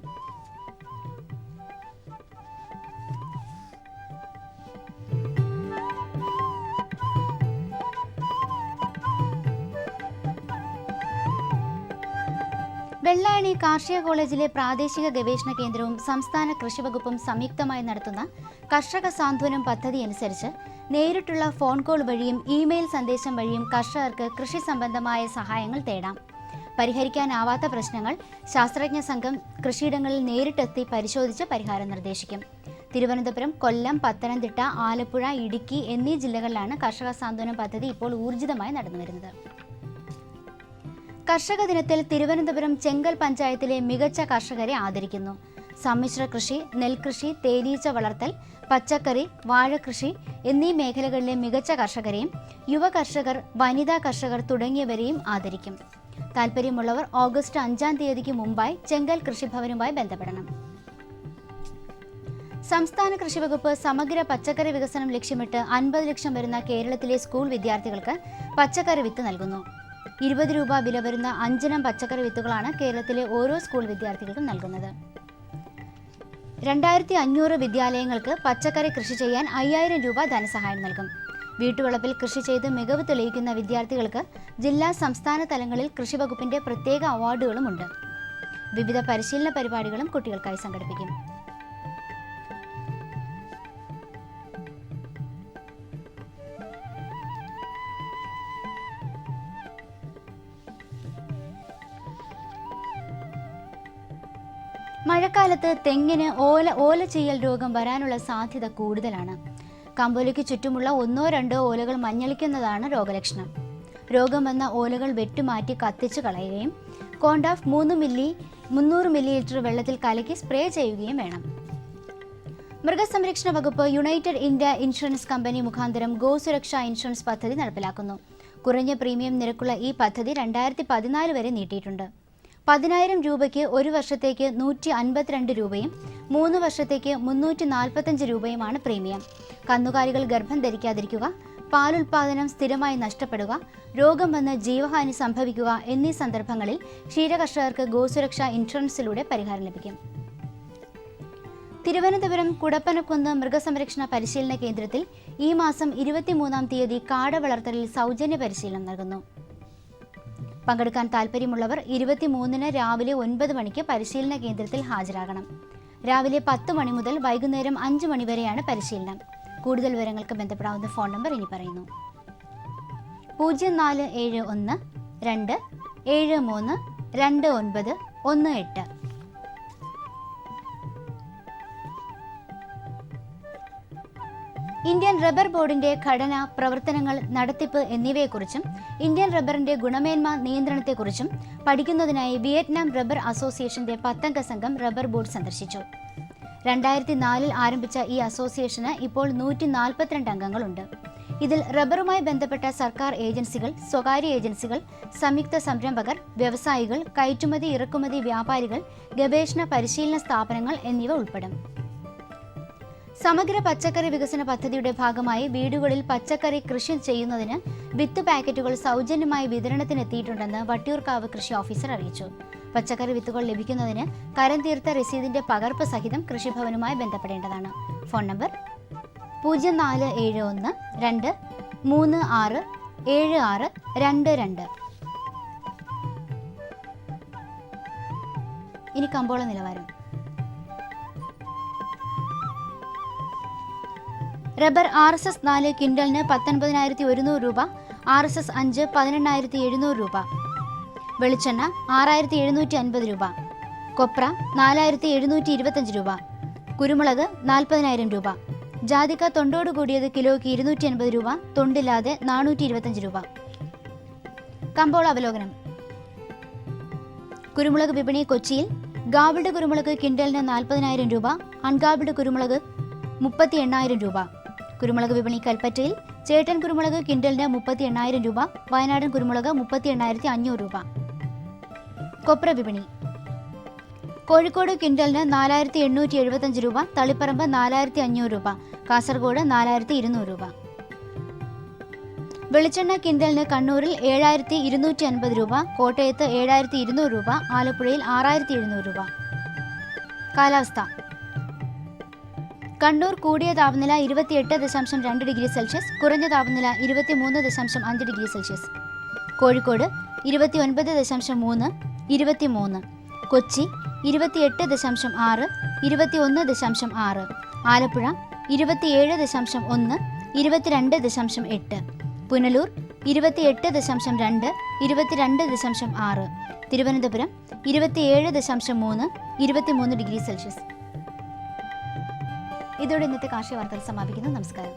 വെള്ളായണി കാർഷിക കോളേജിലെ പ്രാദേശിക ഗവേഷണ കേന്ദ്രവും സംസ്ഥാന കൃഷിവകുപ്പും സംയുക്തമായി നടത്തുന്ന കർഷക സാന്ത്വനം പദ്ധതി അനുസരിച്ച് നേരിട്ടുള്ള ഫോൺ കോൾ വഴിയും ഇമെയിൽ സന്ദേശം വഴിയും കർഷകർക്ക് കൃഷി സംബന്ധമായ സഹായങ്ങൾ തേടാം. പരിഹരിക്കാനാവാത്ത പ്രശ്നങ്ങൾ ശാസ്ത്രജ്ഞ സംഘം കൃഷിയിടങ്ങളിൽ നേരിട്ടെത്തി പരിശോധിച്ച് പരിഹാരം നിർദ്ദേശിക്കും. തിരുവനന്തപുരം, കൊല്ലം, പത്തനംതിട്ട, ആലപ്പുഴ, ഇടുക്കി എന്നീ ജില്ലകളിലാണ് കർഷക സാന്ത്വനം പദ്ധതി ഇപ്പോൾ ഊർജിതമായി നടന്നുവരുന്നത്. കർഷക ദിനത്തിൽ തിരുവനന്തപുരം ചെങ്കൽ പഞ്ചായത്തിലെ മികച്ച കർഷകരെ ആദരിക്കുന്നു. സമ്മിശ്ര കൃഷി, നെൽകൃഷി, തേനീച്ച വളർത്തൽ, പച്ചക്കറി, വാഴകൃഷി എന്നീ മേഖലകളിലെ മികച്ച കർഷകരെയും യുവ കർഷകർ, വനിതാ കർഷകർ തുടങ്ങിയവരെയും ആദരിക്കും. താൽപ്പര്യമുള്ളവർ ഓഗസ്റ്റ് 5-ാം തീയതിക്ക് മുമ്പായി ചെങ്കൽ കൃഷിഭവനുമായി ബന്ധപ്പെടണം. സംസ്ഥാന കൃഷിവകുപ്പ് സമഗ്ര പച്ചക്കറി വികസനം ലക്ഷ്യമിട്ട് 50 ലക്ഷം വരുന്ന കേരളത്തിലെ സ്കൂൾ വിദ്യാർത്ഥികൾക്ക് പച്ചക്കറി വിത്ത് നൽകുന്നു. 20 രൂപ വില വരുന്ന 5 ഇനം പച്ചക്കറി വിത്തുകളാണ് കേരളത്തിലെ ഓരോ സ്കൂൾ വിദ്യാർത്ഥികൾക്കും നൽകുന്നത്. 2500 വിദ്യാലയങ്ങൾക്ക് പച്ചക്കറി കൃഷി ചെയ്യാൻ 5000 രൂപ ധനസഹായം നൽകും. വീട്ടുവളപ്പിൽ കൃഷി ചെയ്ത് മികവ് തെളിയിക്കുന്ന വിദ്യാർത്ഥികൾക്ക് ജില്ലാ, സംസ്ഥാന തലങ്ങളിൽ കൃഷിവകുപ്പിന്റെ പ്രത്യേക അവാർഡുകളുമുണ്ട്. വിവിധ പരിശീലന പരിപാടികളും കുട്ടികൾക്കായി സംഘടിപ്പിക്കും. മഴക്കാലത്ത് തെങ്ങിന് ഓല ചെയ്യൽ രോഗം വരാനുള്ള സാധ്യത കൂടുതലാണ്. കമ്പോലയ്ക്ക് ചുറ്റുമുള്ള 1-2 ഓലകൾ മഞ്ഞളിക്കുന്നതാണ് രോഗലക്ഷണം. രോഗം വന്ന ഓലകൾ വെട്ടുമാറ്റി കത്തിച്ചു കളയുകയും കോണ്ടാഫ് 300 മില്ലി വെള്ളത്തിൽ കലക്കി സ്പ്രേ ചെയ്യുകയും വേണം. മൃഗസംരക്ഷണ വകുപ്പ് യുണൈറ്റഡ് ഇന്ത്യ ഇൻഷുറൻസ് കമ്പനി മുഖാന്തരം ഗോസുരക്ഷാ ഇൻഷുറൻസ് പദ്ധതി നടപ്പിലാക്കുന്നു. കുറഞ്ഞ പ്രീമിയം നിരക്കുള്ള ഈ പദ്ധതി 2014 വരെ നീട്ടിയിട്ടുണ്ട്. 10,000 രൂപയ്ക്ക് 1 വർഷത്തേക്ക് 152 രൂപയും 3 വർഷത്തേക്ക് 345 രൂപയുമാണ് പ്രീമിയം. കന്നുകാലികൾ ഗർഭം ധരിക്കാതിരിക്കുക, പാലുൽപാദനം സ്ഥിരമായി നഷ്ടപ്പെടുക, രോഗം വന്ന് ജീവഹാനി സംഭവിക്കുക എന്നീ സന്ദർഭങ്ങളിൽ ക്ഷീരകർഷകർക്ക് ഗോസുരക്ഷാ ഇൻഷുറൻസിലൂടെ പരിഹാരം ലഭിക്കും. തിരുവനന്തപുരം കുടപ്പനക്കുന്ന് മൃഗസംരക്ഷണ പരിശീലന കേന്ദ്രത്തിൽ ഈ മാസം 23-ാം തീയതി കാട വളർത്തലിൽ സൗജന്യ പരിശീലനം നൽകുന്നു. പങ്കെടുക്കാൻ താൽപ്പര്യമുള്ളവർ 23-ന് രാവിലെ 9 മണിക്ക് പരിശീലന കേന്ദ്രത്തിൽ ഹാജരാകണം. രാവിലെ 10 മണി മുതൽ വൈകുന്നേരം 5 മണി വരെയാണ് പരിശീലനം. കൂടുതൽ വിവരങ്ങൾക്ക് ബന്ധപ്പെടാവുന്ന ഫോൺ നമ്പർ ഇനി പറയുന്നു: 0471 273 2918. ഇന്ത്യൻ റബ്ബർ ബോർഡിന്റെ ഘടന, പ്രവർത്തനങ്ങൾ, നടത്തിപ്പ് എന്നിവയെക്കുറിച്ചും ഇന്ത്യൻ റബ്ബറിന്റെ ഗുണമേന്മ നിയന്ത്രണത്തെക്കുറിച്ചും പഠിക്കുന്നതിനായി വിയറ്റ്നാം റബ്ബർ അസോസിയേഷന്റെ 10-അംഗ സംഘം റബ്ബർ ബോർഡ് സന്ദർശിച്ചു. 2004-ൽ ആരംഭിച്ച ഈ അസോസിയേഷന് ഇപ്പോൾ 142 അംഗങ്ങളുണ്ട്. ഇതിൽ റബ്ബറുമായി ബന്ധപ്പെട്ട സർക്കാർ ഏജൻസികൾ, സ്വകാര്യ ഏജൻസികൾ, സംയുക്ത സംരംഭകർ, വ്യവസായികൾ, കയറ്റുമതി ഇറക്കുമതി വ്യാപാരികൾ, ഗവേഷണ പരിശീലന സ്ഥാപനങ്ങൾ എന്നിവ ഉൾപ്പെടും. സമഗ്ര പച്ചക്കറി വികസന പദ്ധതിയുടെ ഭാഗമായി വീടുകളിൽ പച്ചക്കറി കൃഷി ചെയ്യുന്നതിന് വിത്ത് പാക്കറ്റുകൾ സൗജന്യമായി വിതരണത്തിനെത്തിയിട്ടുണ്ടെന്ന് വട്ടിയൂർക്കാവ് കൃഷി ഓഫീസർ അറിയിച്ചു. പച്ചക്കറി വിത്തുകൾ ലഭിക്കുന്നതിന് കരം തീർത്ത രസീതിന്റെ പകർപ്പ് സഹിതം കൃഷിഭവനുമായി ബന്ധപ്പെടേണ്ടതാണ്. Phone number 0471 236 7622. ഇനി കമ്പോള നിലവാരം. റബ്ബർ RSS 4 ക്വിൻ്റലിന് 19,100 രൂപ, RSS 5 18,700 രൂപ. വെളിച്ചെണ്ണ 6,750 രൂപ. കൊപ്ര 4,725 രൂപ. കുരുമുളക് 40,000 രൂപ. ജാതിക്ക തൊണ്ടോട് കൂടിയത് കിലോയ്ക്ക് 280 രൂപ, തൊണ്ടില്ലാതെ 425 രൂപ. കമ്പോള അവലോകനം. കുരുമുളക് വിപണി കൊച്ചിയിൽ ഗാബിൾഡ് കുരുമുളക് ക്വിൻ്റലിന് 40,000 രൂപ, അൺഗാബിൾഡ് കുരുമുളക് 38,000 രൂപ. കുരുമുളക് വിപണി കൽപ്പറ്റയിൽ ചേട്ടൻ കുരുമുളക് ക്വിൻ്റലിന് 38,000 രൂപ, വയനാടൻ കുരുമുളക് 38,500 രൂപ. കൊപ്ര വിപണി കോഴിക്കോട് ക്വിൻ്റലിന് 4,875 രൂപ, തളിപ്പറമ്പ് 4,500 രൂപ, കാസർഗോഡ് 4,200 രൂപ. വെളിച്ചെണ്ണ ക്വിൻ്റലിന് കണ്ണൂരിൽ 7,250 രൂപ, കോട്ടയത്ത് 7,200 രൂപ, ആലപ്പുഴയിൽ 6,700 രൂപ. കാലാവസ്ഥ. കണ്ണൂർ കൂടിയ താപനില 28.2 ഡിഗ്രി സെൽഷ്യസ്, കുറഞ്ഞ താപനില 23.5 degree Celsius. Kozhikode 29.3, 23. Kochi 28.6, 21.6. Alappuzha 27.1, 22.8. Punalur 28.2, 22.6. Thiruvananthapuram 27.3, 23 degree Celsius. ഇതോടെ ഇന്നത്തെ കാർഷിക വാർത്തകൾ സമാപിക്കുന്നു. നമസ്കാരം.